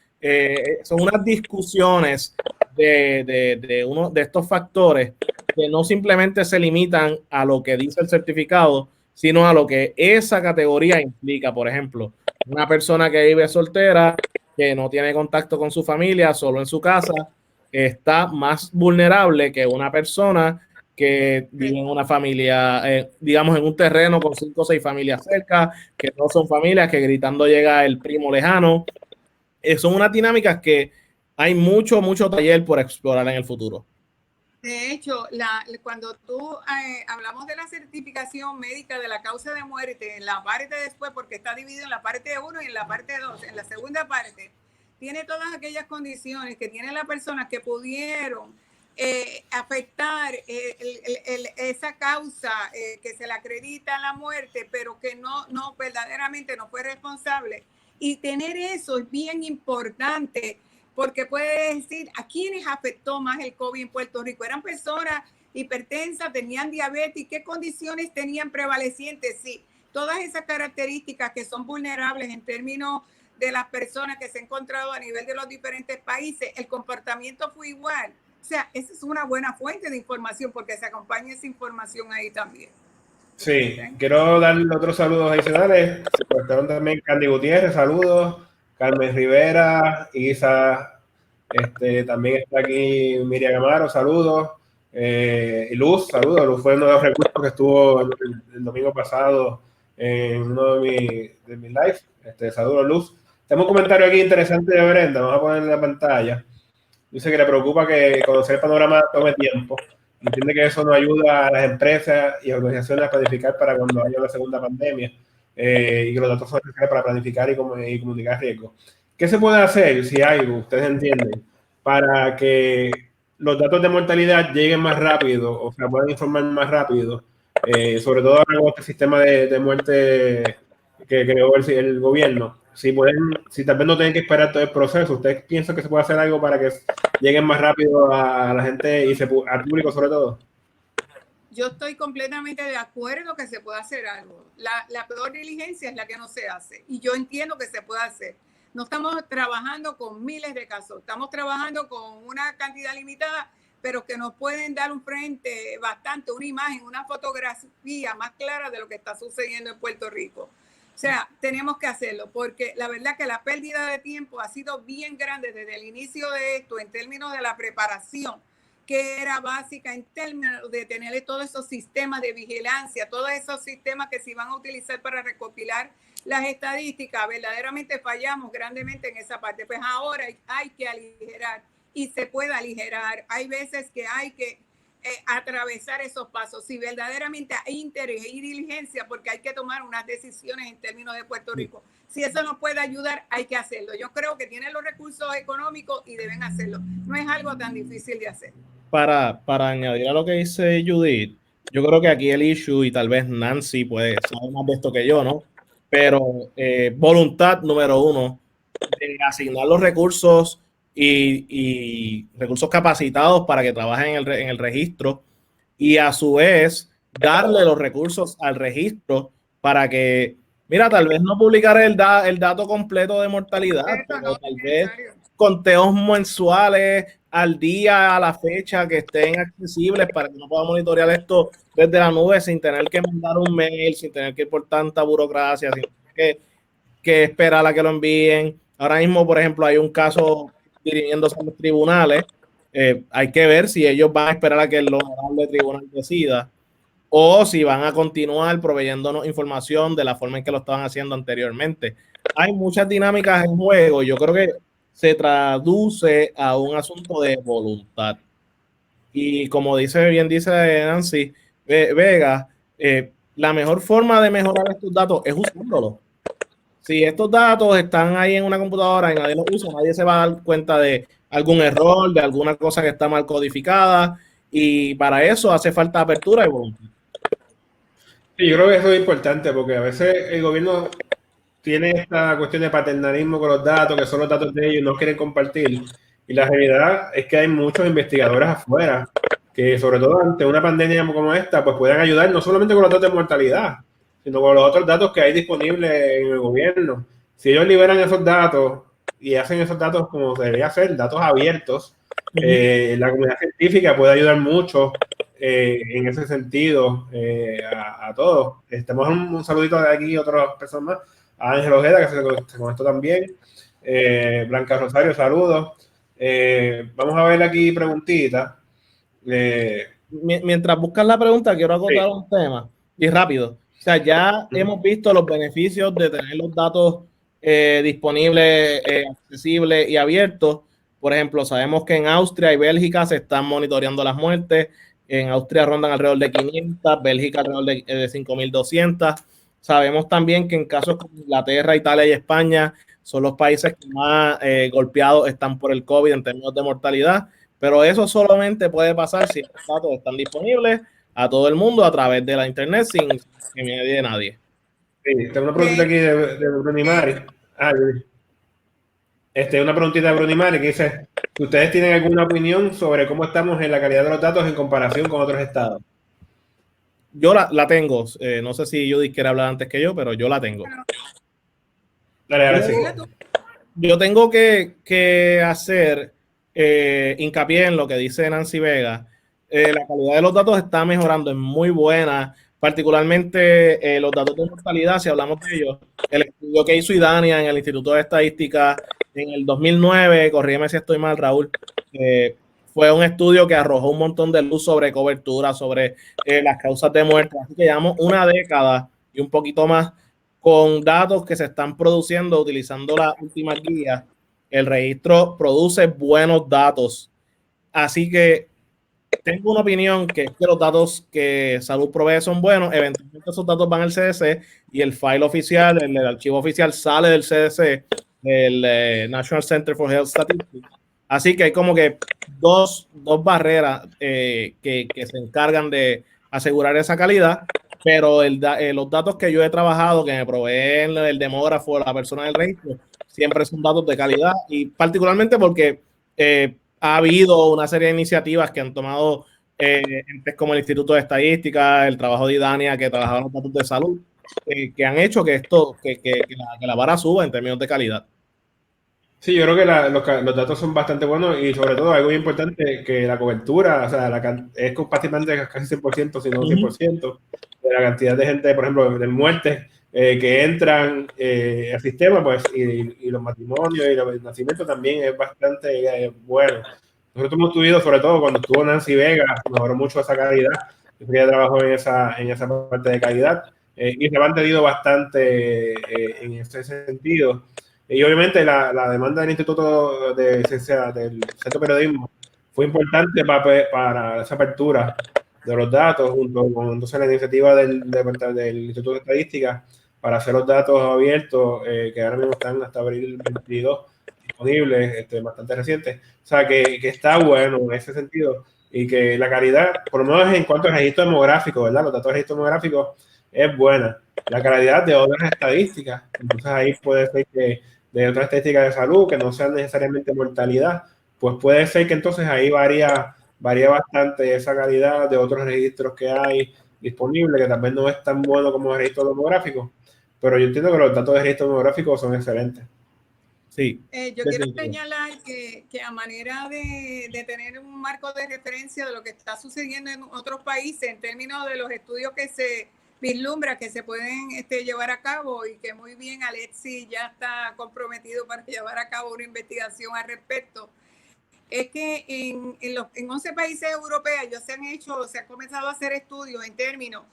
Son unas discusiones de uno de estos factores que no simplemente se limitan a lo que dice el certificado, sino a lo que esa categoría implica. Por ejemplo, una persona que vive soltera, que no tiene contacto con su familia, solo en su casa, está más vulnerable que una persona que vive en una familia, digamos, en un terreno con 5 o 6 familias cerca, que no son familias, que gritando llega el primo lejano. Son unas dinámicas que hay mucho taller por explorar en el futuro. De hecho, cuando tú hablamos de la certificación médica de la causa de muerte, en la parte después, porque está dividido en la parte 1 y en la parte 2, en la segunda parte, tiene todas aquellas condiciones que tiene la persona que pudieron afectar esa causa que se le acredita la muerte, pero que no verdaderamente no fue responsable. Y tener eso es bien importante, porque puede decir a quiénes afectó más el COVID en Puerto Rico. Eran personas hipertensas, tenían diabetes, ¿qué condiciones tenían prevalecientes? Sí, todas esas características que son vulnerables en términos de las personas que se han encontrado a nivel de los diferentes países, el comportamiento fue igual. O sea, esa es una buena fuente de información porque se acompaña esa información ahí también. Sí, quiero dar otros saludos adicionales. Se conectaron también Candy Gutiérrez, saludos. Carmen Rivera, Isa, también está aquí Miriam Amaro, saludos. Y Luz, saludos. Luz fue uno de los recursos que estuvo el domingo pasado en uno de mis lives. Saludos, Luz. Tenemos un comentario aquí interesante de Brenda, vamos a poner en la pantalla. Dice que le preocupa que conocer el panorama tome tiempo. Entiende que eso no ayuda a las empresas y organizaciones a planificar para cuando haya una segunda pandemia y que los datos son necesarios para planificar y comunicar riesgos. ¿Qué se puede hacer, si hay, ustedes entienden, para que los datos de mortalidad lleguen más rápido o se puedan informar más rápido, sobre todo ahora con este sistema de muerte que creó el gobierno? Si tal vez no tienen que esperar todo el proceso, ¿ustedes piensan que se puede hacer algo para que lleguen más rápido a la gente y al público sobre todo? Yo estoy completamente de acuerdo que se puede hacer algo. La peor diligencia es la que no se hace. Y yo entiendo que se puede hacer. No estamos trabajando con miles de casos. Estamos trabajando con una cantidad limitada, pero que nos pueden dar un frente bastante, una imagen, una fotografía más clara de lo que está sucediendo en Puerto Rico. O sea, tenemos que hacerlo porque la verdad que la pérdida de tiempo ha sido bien grande desde el inicio de esto en términos de la preparación, que era básica en términos de tener todos esos sistemas de vigilancia, todos esos sistemas que se iban a utilizar para recopilar las estadísticas. Verdaderamente fallamos grandemente en esa parte. Pues ahora hay que aligerar y se puede aligerar. Hay veces que hay que atravesar esos pasos. Si verdaderamente hay interés y diligencia, porque hay que tomar unas decisiones en términos de Puerto Rico. Si eso nos puede ayudar, hay que hacerlo. Yo creo que tienen los recursos económicos y deben hacerlo. No es algo tan difícil de hacer. Para añadir a lo que dice Judith, yo creo que aquí el issue, y tal vez Nancy puede saber más de esto que yo, ¿no? Pero voluntad número 1, de asignar los recursos y recursos capacitados para que trabajen en el registro y a su vez darle los recursos al registro para que, mira, tal vez no publicar el dato completo de mortalidad, pero tal vez conteos mensuales al día, a la fecha, que estén accesibles para que uno pueda monitorear esto desde la nube sin tener que mandar un mail, sin tener que ir por tanta burocracia, sin tener que esperar a que lo envíen. Ahora mismo, por ejemplo, hay un caso dirigiéndose a los tribunales Hay que ver si ellos van a esperar a que el honorable tribunal decida o si van a continuar proveyéndonos información de la forma en que lo estaban haciendo anteriormente. Hay muchas dinámicas en juego. Yo creo que se traduce a un asunto de voluntad. Y como dice Nancy Vega, la mejor forma de mejorar estos datos es usándolos. Si estos datos están ahí en una computadora y nadie los usa, nadie se va a dar cuenta de algún error, de alguna cosa que está mal codificada, y para eso hace falta apertura y voluntad. Sí, yo creo que eso es importante porque a veces el gobierno tiene esta cuestión de paternalismo con los datos, que son los datos de ellos y no quieren compartir. Y la realidad es que hay muchos investigadores afuera que, sobre todo ante una pandemia como esta, pues pueden ayudar no solamente con los datos de mortalidad, sino con los otros datos que hay disponibles en el gobierno. Si ellos liberan esos datos y hacen esos datos como se debería hacer, datos abiertos, la comunidad científica puede ayudar mucho en ese sentido a todos. Tenemos un saludito de aquí, otras personas más. A Ángel Ojeda, que se conectó también. Blanca Rosario, saludos. Vamos a ver aquí preguntitas. Mientras buscas la pregunta, quiero acotar un tema y rápido. O sea, ya hemos visto los beneficios de tener los datos disponibles, accesibles y abiertos. Por ejemplo, sabemos que en Austria y Bélgica se están monitoreando las muertes. En Austria rondan alrededor de 500, Bélgica alrededor de 5.200. Sabemos también que en casos como Inglaterra, Italia y España son los países que más golpeados están por el COVID en términos de mortalidad. Pero eso solamente puede pasar si los datos están disponibles a todo el mundo a través de la internet sin que medie nadie. Sí, tengo una preguntita aquí de Brunimari. Una preguntita de Brunimari que dice: ¿ustedes tienen alguna opinión sobre cómo estamos en la calidad de los datos en comparación con otros estados? Yo la tengo. No sé si Judith quiere hablar antes que yo, pero yo la tengo. Dale, ahora sí. Yo tengo que hacer hincapié en lo que dice Nancy Vega. La calidad de los datos está mejorando, es muy buena, particularmente los datos de mortalidad, si hablamos de ellos. El estudio que hizo Idania en el Instituto de Estadística en el 2009, corrígeme si estoy mal, Raúl, fue un estudio que arrojó un montón de luz sobre cobertura, sobre las causas de muerte. Así que llevamos una década y un poquito más con datos que se están produciendo utilizando las últimas guías. El registro produce buenos datos. Así que tengo una opinión que es que los datos que Salud provee son buenos. Eventualmente esos datos van al CDC y el file oficial, el archivo oficial sale del CDC, el National Center for Health Statistics. Así que hay como que dos barreras que se encargan de asegurar esa calidad, pero los datos que yo he trabajado, que me proveen el demógrafo, la persona del registro, siempre son datos de calidad y particularmente porque ha habido una serie de iniciativas que han tomado entes como el Instituto de Estadística, el trabajo de Idania, que trabajaba en los datos de salud, que han hecho que la vara suba en términos de calidad. Sí, yo creo que los datos son bastante buenos y sobre todo algo muy importante, que la cobertura, o sea, es prácticamente casi 100%, si no 100%, de la cantidad de gente, por ejemplo, de muertes que entran al sistema, pues, y los matrimonios y los nacimientos también es bastante bueno. Nosotros hemos tenido, sobre todo cuando estuvo Nancy Vega, mejoró mucho esa calidad. Yo ya trabajo en esa parte de calidad y se ha mantenido bastante en ese sentido. Y obviamente la demanda del Instituto de Ciencia del Centro de Periodismo fue importante para esa apertura de los datos, junto con entonces la iniciativa del Instituto de Estadística para hacer los datos abiertos, que ahora mismo están hasta abril 22 disponibles, bastante recientes. O sea, que está bueno en ese sentido y que la calidad, por lo menos en cuanto al registro demográfico, ¿verdad? Los datos de registro demográfico es buena. La calidad de otras estadísticas, entonces ahí puede ser que de otras estadísticas de salud que no sean necesariamente mortalidad, pues puede ser que entonces ahí varía bastante esa calidad de otros registros que hay disponibles, que también no es tan bueno como el registro demográfico, pero yo entiendo que los datos de registro demográfico son excelentes. Sí. Yo quiero señalar que a manera de tener un marco de referencia de lo que está sucediendo en otros países en términos de los estudios que se vislumbra que se pueden llevar a cabo y que muy bien Alexi ya está comprometido para llevar a cabo una investigación al respecto. es que en 11 países europeos ya se han comenzado a hacer estudios en términos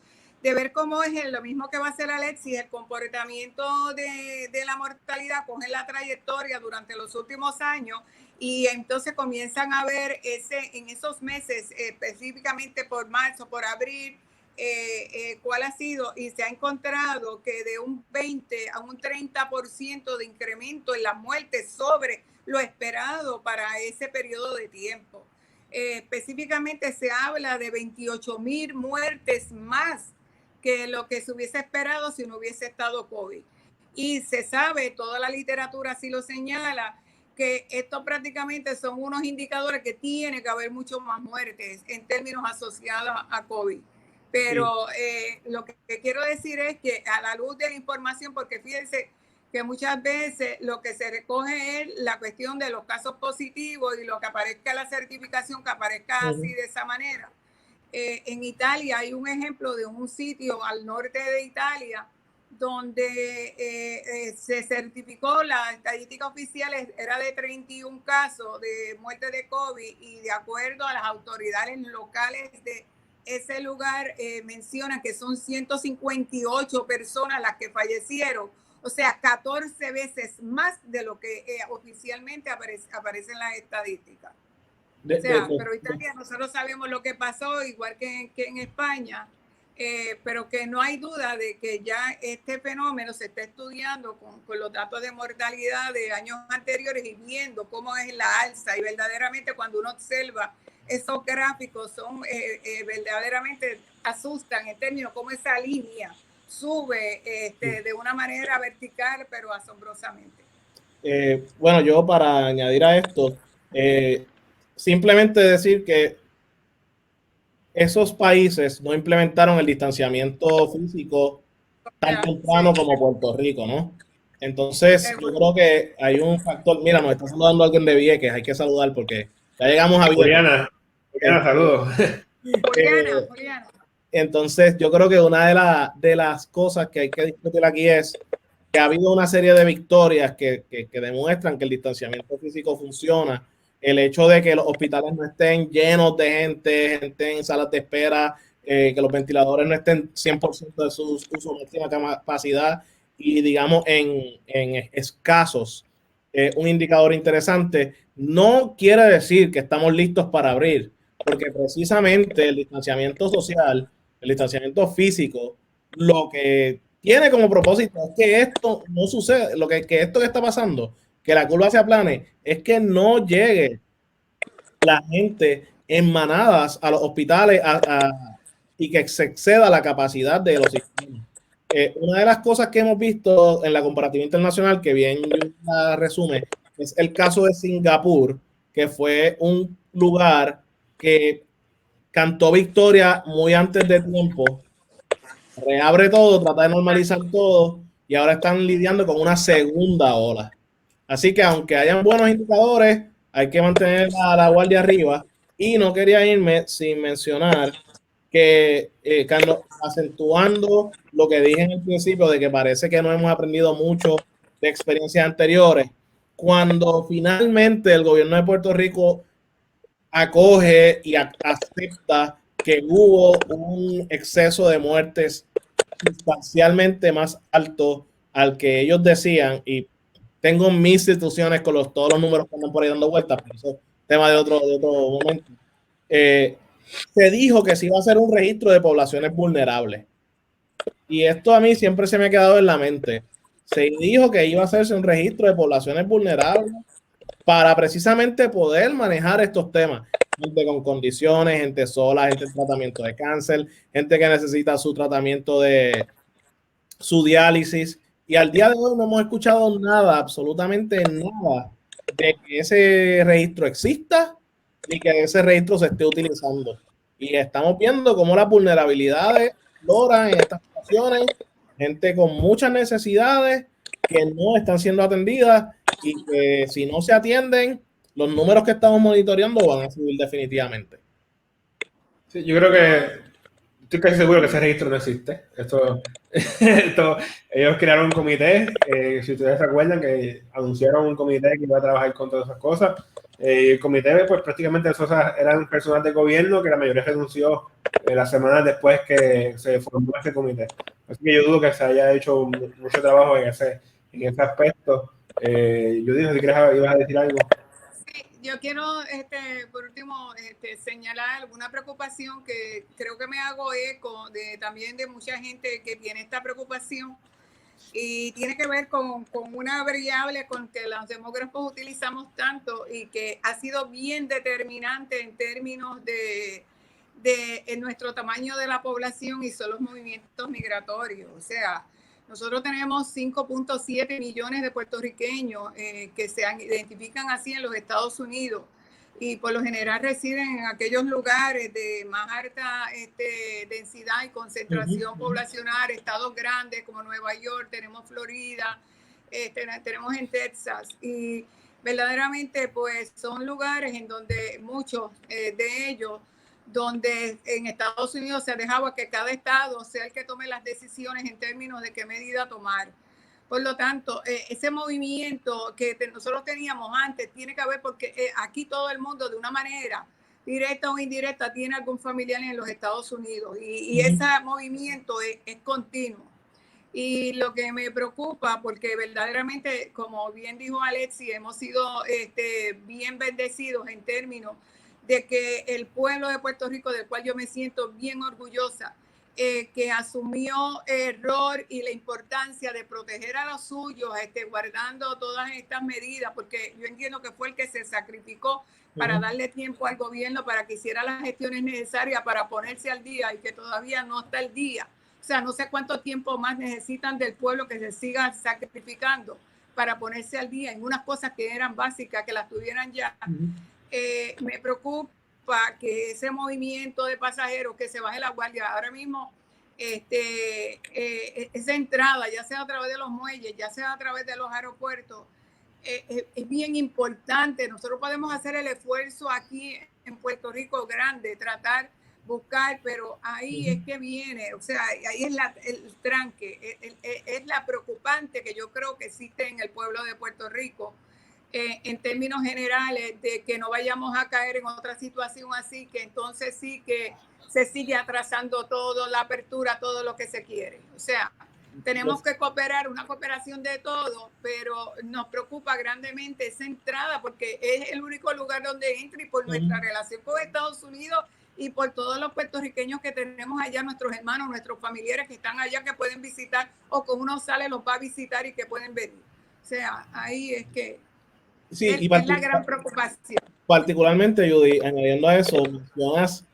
de ver cómo es lo mismo que va a hacer Alexis, el comportamiento de la mortalidad, cogen la trayectoria durante los últimos años y entonces comienzan a ver en esos meses, específicamente por marzo, por abril, cuál ha sido, y se ha encontrado que de un 20 a un 30% de incremento en las muertes sobre lo esperado para ese periodo de tiempo. Específicamente se habla de 28,000 muertes más que lo que se hubiese esperado si no hubiese estado COVID. Y se sabe, toda la literatura así lo señala, que esto prácticamente son unos indicadores que tiene que haber mucho más muertes en términos asociados a COVID. Pero lo que quiero decir es que a la luz de la información, porque fíjense que muchas veces lo que se recoge es la cuestión de los casos positivos y lo que aparezca la certificación, que aparezca así de esa manera. En Italia hay un ejemplo de un sitio al norte de Italia donde se certificó, la estadística oficial era de 31 casos de muerte de COVID y de acuerdo a las autoridades locales de ese lugar mencionan que son 158 personas las que fallecieron, o sea, 14 veces más de lo que oficialmente aparece en las estadísticas. Pero Italia, nosotros sabemos lo que pasó, igual que en España, pero que no hay duda de que ya este fenómeno se está estudiando con los datos de mortalidad de años anteriores y viendo cómo es la alza. Y verdaderamente cuando uno observa esos gráficos son verdaderamente asustan en términos como esa línea sube de una manera vertical, pero asombrosamente. Bueno, yo para añadir a esto, simplemente decir que esos países no implementaron el distanciamiento físico tan temprano como Puerto Rico, ¿no? Entonces, yo creo que hay un factor. Mira, nos está saludando alguien de Vieques, hay que saludar porque ya llegamos a Vieques. Juliana, saludos. Juliana. Entonces, yo creo que una de las cosas que hay que discutir aquí es que ha habido una serie de victorias que demuestran que el distanciamiento físico funciona. El hecho de que los hospitales no estén llenos de gente en salas de espera, que los ventiladores no estén 100% de su uso máxima capacidad y digamos en escasos, un indicador interesante. No quiere decir que estamos listos para abrir, porque precisamente el distanciamiento social, el distanciamiento físico, lo que tiene como propósito es que esto no suceda, que esto que está pasando, que la curva se aplane, es que no llegue la gente en manadas a los hospitales y que se exceda la capacidad de los sistemas. Una de las cosas que hemos visto en la comparativa internacional, que bien la resume, es el caso de Singapur, que fue un lugar que cantó victoria muy antes de tiempo, reabre todo, trata de normalizar todo y ahora están lidiando con una segunda ola. Así que aunque hayan buenos indicadores, hay que mantener la guardia arriba. Y no quería irme sin mencionar que, Carlos, acentuando lo que dije en el principio de que parece que no hemos aprendido mucho de experiencias anteriores, cuando finalmente el gobierno de Puerto Rico acoge y acepta que hubo un exceso de muertes sustancialmente más alto al que ellos decían, y tengo mis instituciones con todos los números que andan por ahí dando vueltas, pero eso es tema de otro momento. Se dijo que se iba a hacer un registro de poblaciones vulnerables. Y esto a mí siempre se me ha quedado en la mente. Se dijo que iba a hacerse un registro de poblaciones vulnerables para precisamente poder manejar estos temas. Gente con condiciones, gente sola, gente en tratamiento de cáncer, gente que necesita su tratamiento de su diálisis. Y al día de hoy no hemos escuchado nada, absolutamente nada, de que ese registro exista ni que ese registro se esté utilizando. Y estamos viendo cómo las vulnerabilidades logran en estas situaciones, gente con muchas necesidades que no están siendo atendidas y que si no se atienden, los números que estamos monitoreando van a subir definitivamente. Sí, yo creo que estoy casi seguro que ese registro no existe. Ellos crearon un comité, si ustedes se acuerdan, que anunciaron un comité que iba a trabajar con todas esas cosas. Y el comité, pues prácticamente eran personas del gobierno que la mayoría renunció las semanas después que se formó ese comité. Así que yo dudo que se haya hecho mucho trabajo en ese aspecto. Judith, si quieres, ibas a decir algo. Yo quiero, por último, señalar alguna preocupación que creo que me hago eco también de mucha gente que tiene esta preocupación y tiene que ver con una variable con que los demógrafos utilizamos tanto y que ha sido bien determinante en términos de nuestro tamaño de la población y son los movimientos migratorios. O sea, nosotros tenemos 5.7 millones de puertorriqueños que se identifican así en los Estados Unidos y por lo general residen en aquellos lugares de más alta densidad y concentración poblacional, estados grandes como Nueva York, tenemos Florida, tenemos en Texas y verdaderamente pues son lugares en donde muchos de ellos donde en Estados Unidos se dejaba que cada estado sea el que tome las decisiones en términos de qué medida tomar. Por lo tanto, ese movimiento que nosotros teníamos antes tiene que haber porque aquí todo el mundo de una manera directa o indirecta tiene algún familiar en los Estados Unidos y ese movimiento es continuo. Y lo que me preocupa, porque verdaderamente, como bien dijo Alexi, hemos sido bien bendecidos en términos de que el pueblo de Puerto Rico, del cual yo me siento bien orgullosa, que asumió el rol y la importancia de proteger a los suyos, guardando todas estas medidas, porque yo entiendo que fue el que se sacrificó para darle tiempo al gobierno para que hiciera las gestiones necesarias para ponerse al día y que todavía no está al día. O sea, no sé cuánto tiempo más necesitan del pueblo que se siga sacrificando para ponerse al día en unas cosas que eran básicas, que las tuvieran ya. Me preocupa que ese movimiento de pasajeros que se baje la guardia ahora mismo, esa entrada, ya sea a través de los muelles, ya sea a través de los aeropuertos, es bien importante. Nosotros podemos hacer el esfuerzo aquí en Puerto Rico grande, tratar, buscar, pero ahí es que viene, o sea, ahí es el tranque, es la preocupante que yo creo que existe en el pueblo de Puerto Rico. En términos generales, de que no vayamos a caer en otra situación así, que entonces sí que se sigue atrasando todo, la apertura, todo lo que se quiere. O sea, tenemos que cooperar, una cooperación de todo, pero nos preocupa grandemente esa entrada porque es el único lugar donde entra y por nuestra relación con Estados Unidos y por todos los puertorriqueños que tenemos allá, nuestros hermanos, nuestros familiares que están allá, que pueden visitar o con uno sale, los va a visitar y que pueden venir. O sea, ahí es que sí, es la gran preocupación. Particularmente, Judy, añadiendo a eso, mencionas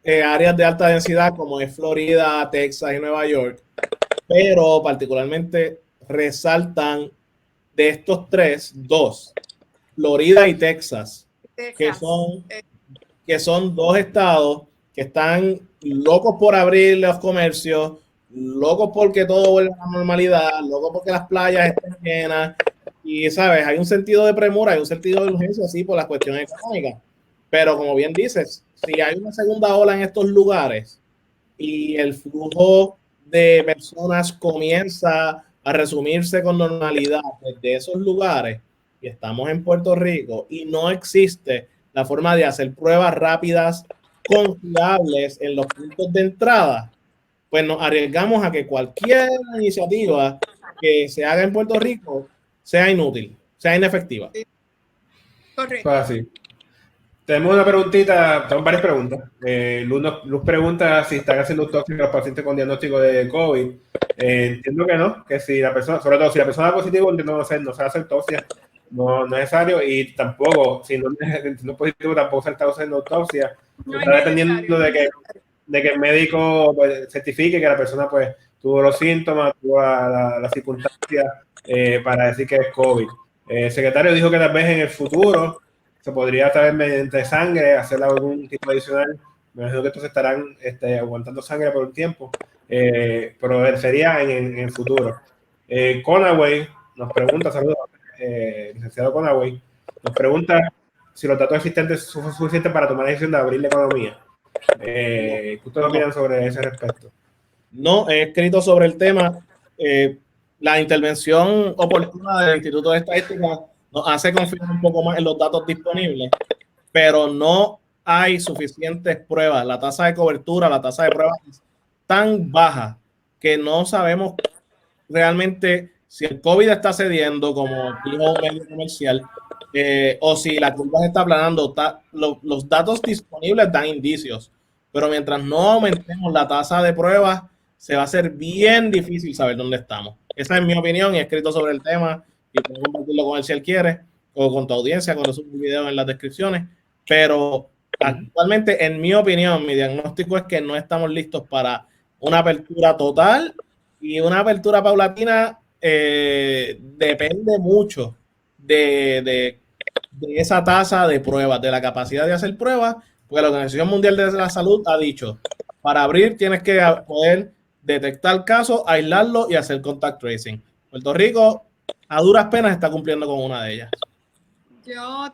áreas de alta densidad como es Florida, Texas y Nueva York, pero particularmente resaltan de estos dos, Florida y Texas, que son dos estados que están locos por abrir los comercios, locos porque todo vuelva a la normalidad, locos porque las playas estén llenas. Y, ¿sabes? Hay un sentido de premura, hay un sentido de urgencia, sí, por las cuestiones económicas. Pero, como bien dices, si hay una segunda ola en estos lugares y el flujo de personas comienza a resumirse con normalidad desde esos lugares, y estamos en Puerto Rico, y no existe la forma de hacer pruebas rápidas, confiables en los puntos de entrada, pues nos arriesgamos a que cualquier iniciativa que se haga en Puerto Rico sea inútil, sea inefectiva. Correcto. Pues así. Tenemos una preguntita, tenemos varias preguntas. Luz pregunta si están haciendo autopsia a los pacientes con diagnóstico de COVID. Entiendo que no, que si la persona, sobre todo si la persona es positiva, no se hace autopsia, no es necesario, y tampoco, si no es positivo, tampoco se está haciendo autopsia. No está es dependiendo de que el médico pues, certifique que la persona pues tuvo los síntomas, tuvo la circunstancia para decir que es COVID. El secretario dijo que tal vez en el futuro se podría tal vez mediante sangre hacer algún tipo adicional. Me imagino que estos estarán aguantando sangre por un tiempo, pero sería en el futuro. Conaway nos pregunta, saludos, licenciado Conaway, nos pregunta si los datos existentes son suficientes para tomar la decisión de abrir la economía. ¿Qué ustedes opinan sobre ese respecto? No, he escrito sobre el tema. La intervención oportuna del Instituto de Estadística nos hace confiar un poco más en los datos disponibles, pero no hay suficientes pruebas. La tasa de cobertura, la tasa de pruebas es tan baja que no sabemos realmente si el COVID está cediendo, como dijo un medio comercial, o si la curva se está aplanando. Los datos disponibles dan indicios, pero mientras no aumentemos la tasa de pruebas, se va a hacer bien difícil saber dónde estamos. Esa es mi opinión y he escrito sobre el tema y puedo compartirlo con él si él quiere o con tu audiencia cuando suba un video en las descripciones, pero actualmente, en mi opinión, mi diagnóstico es que no estamos listos para una apertura total, y una apertura paulatina depende mucho de esa tasa de pruebas, de la capacidad de hacer pruebas, porque la Organización Mundial de la Salud ha dicho, para abrir tienes que poder detectar casos, aislarlos y hacer contact tracing. Puerto Rico, a duras penas, está cumpliendo con una de ellas. Yo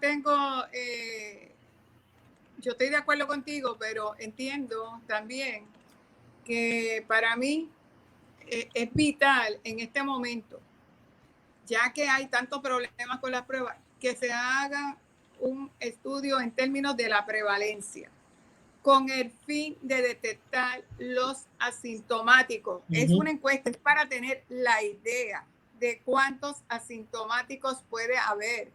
estoy de acuerdo contigo, pero entiendo también que para mí es vital en este momento, ya que hay tantos problemas con las pruebas, que se haga un estudio en términos de la prevalencia, con el fin de detectar los asintomáticos. Es una encuesta, es para tener la idea de cuántos asintomáticos puede haber.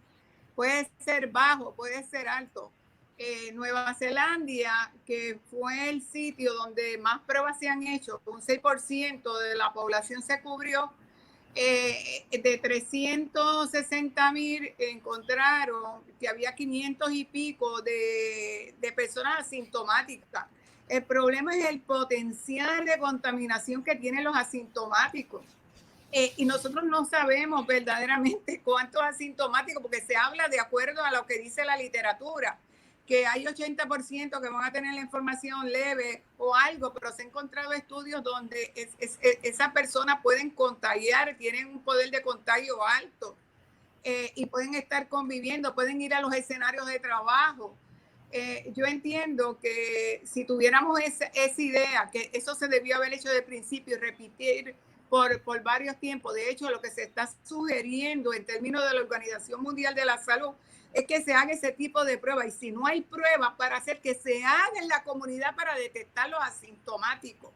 Puede ser bajo, puede ser alto. Nueva Zelanda, que fue el sitio donde más pruebas se han hecho, un 6% de la población se cubrió, de 360,000 encontraron que había 500 y pico de personas asintomáticas. El problema es el potencial de contaminación que tienen los asintomáticos. Y nosotros no sabemos verdaderamente cuántos asintomáticos, porque se habla de acuerdo a lo que dice la literatura, que hay 80% que van a tener la información leve o algo, pero se han encontrado estudios donde esas personas pueden contagiar, tienen un poder de contagio alto, y pueden estar conviviendo, pueden ir a los escenarios de trabajo. Yo entiendo que si tuviéramos esa idea, que eso se debió haber hecho de principio y repetir por varios tiempos. De hecho, lo que se está sugiriendo en términos de la Organización Mundial de la Salud es que se haga ese tipo de pruebas, y si no hay pruebas para hacer, que se haga en la comunidad para detectar los asintomáticos.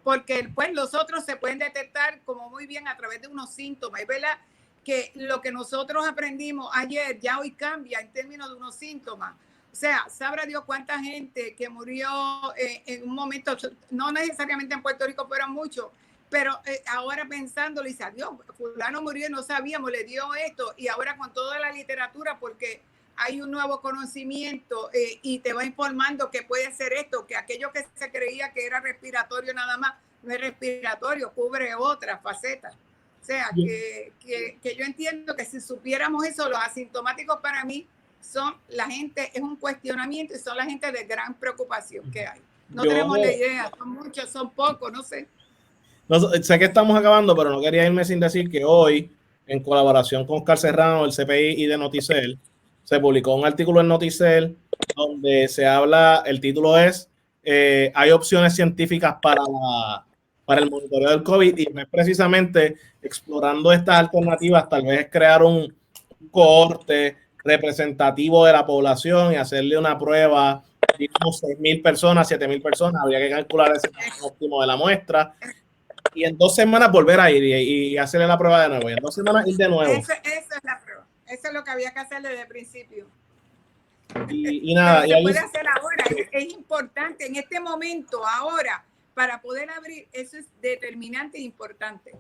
Porque pues los otros se pueden detectar como muy bien a través de unos síntomas. Es verdad que lo que nosotros aprendimos ayer ya hoy cambia en términos de unos síntomas. O sea, sabrá Dios cuánta gente que murió en un momento, no necesariamente en Puerto Rico, pero mucho. Pero ahora pensándolo, dice, adiós, fulano murió y no sabíamos, le dio esto. Y ahora con toda la literatura, porque hay un nuevo conocimiento y te va informando que puede ser esto, que aquello que se creía que era respiratorio nada más, no es respiratorio, cubre otras facetas. O sea, que yo entiendo que si supiéramos eso, los asintomáticos para mí son la gente, es un cuestionamiento y son la gente de gran preocupación que hay. No tenemos la idea, son muchos, son pocos, no sé. No, sé que estamos acabando, pero no quería irme sin decir que hoy, en colaboración con Oscar Serrano, el CPI y de Noticel, se publicó un artículo en Noticel donde se habla, el título es hay opciones científicas para el monitoreo del COVID, y es precisamente explorando estas alternativas, tal vez crear un cohorte representativo de la población y hacerle una prueba, digamos 6,000 personas, 7,000 personas, habría que calcular ese óptimo de la muestra, y en 2 semanas volver a ir y hacerle la prueba de nuevo, y en 2 semanas ir de nuevo. Eso es la prueba, eso es lo que había que hacer desde el principio. Y nada, pero se puede hacer ahora, es importante en este momento, ahora, para poder abrir, eso es determinante e importante.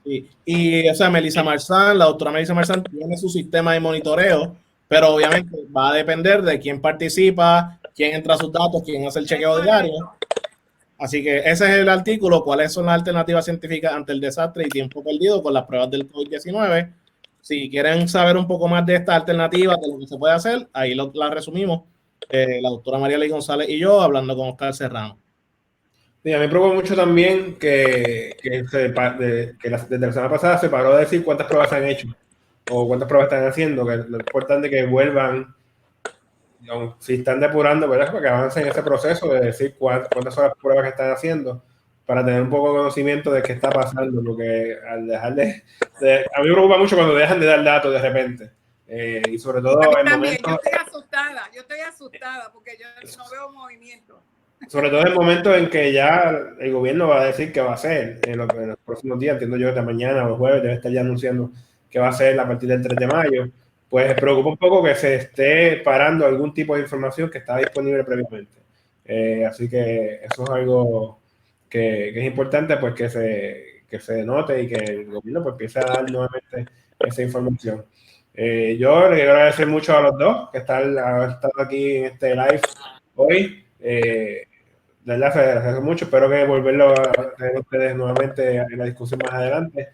Y o sea, la doctora Melissa Marzán tiene su sistema de monitoreo, pero obviamente va a depender de quién participa, quién entra a sus datos, quién hace el chequeo diario. Así que ese es el artículo, cuáles son las alternativas científicas ante el desastre y tiempo perdido con las pruebas del COVID-19. Si quieren saber un poco más de estas alternativas, de lo que se puede hacer, ahí la resumimos. La doctora María Ley González y yo, hablando con Oscar Serrano. Sí, a mí me preocupa mucho también que desde la semana pasada se paró de decir cuántas pruebas se han hecho o cuántas pruebas están haciendo, que lo importante es que vuelvan si están depurando, ¿verdad? Para que avancen en ese proceso de decir cuántas son las pruebas que están haciendo, para tener un poco de conocimiento de qué está pasando, porque al dejar a mí me preocupa mucho cuando dejan de dar datos de repente, y sobre todo en también, momentos... yo estoy asustada porque yo no veo movimiento. Sobre todo en el momento en que ya el gobierno va a decir qué va a hacer en los próximos días, entiendo yo que mañana o el jueves debe estar ya anunciando qué va a hacer a partir del 3 de mayo, pues preocupa un poco que se esté parando algún tipo de información que estaba disponible previamente. Así que eso es algo que es importante, pues que se note y que el gobierno pues, empiece a dar nuevamente esa información. Yo le quiero agradecer mucho a los dos que están aquí en este live hoy. De verdad, se agradece mucho. Espero que volverlo a tener ustedes nuevamente en la discusión más adelante.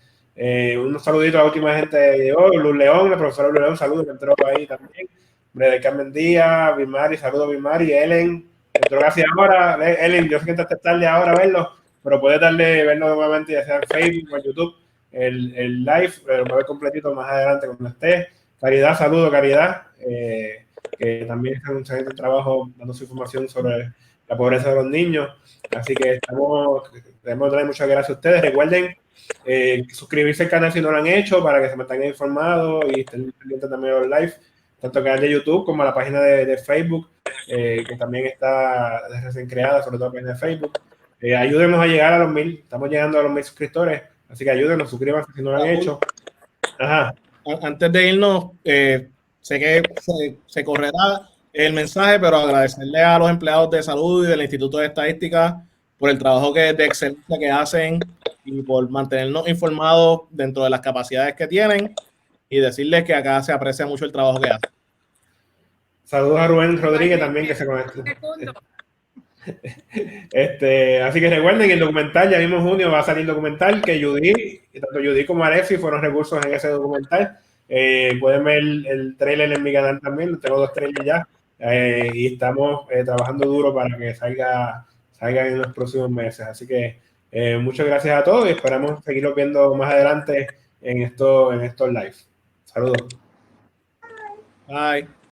Un saludito a la última gente de llegó, Luz León, la profesora Luz León, saludos, que entró ahí también. De Carmen Díaz, Bimari, saludos Bimari, Ellen, entró casi ahora. Ellen, yo sé que entraste tarde ahora a verlo, pero puedes darle verlo nuevamente, ya sea en Facebook o en YouTube, el live, lo voy a ver completito más adelante cuando esté. Caridad, saludos, Caridad, que también está un excelente trabajo dando su información sobre la pobreza de los niños. Así que queremos darle muchas gracias a ustedes. Recuerden suscribirse al canal si no lo han hecho para que se mantengan informados y estén pendientes también de los live, tanto al canal de YouTube como a la página de Facebook, que también está recién creada, sobre todo la página de Facebook. Ayúdenos a llegar a los 1000, estamos llegando a los 1000 suscriptores, así que ayúdenos, suscríbanse si no lo han hecho. Ajá. Antes de irnos, sé que se correrá el mensaje, pero agradecerle a los empleados de salud y del Instituto de Estadística por el trabajo de excelencia que hacen y por mantenernos informados dentro de las capacidades que tienen, y decirles que acá se aprecia mucho el trabajo que hacen. Saludos a Rubén Rodríguez también, que se conectó. Así que recuerden que el documental, ya mismo en junio va a salir el documental, que tanto Judy como Alexi fueron recursos en ese documental. Pueden ver el trailer en mi canal también, tengo 2 trailers ya, y estamos trabajando duro para que salga en los próximos meses. Así que muchas gracias a todos y esperamos seguirlos viendo más adelante en estos live. Saludos. Bye.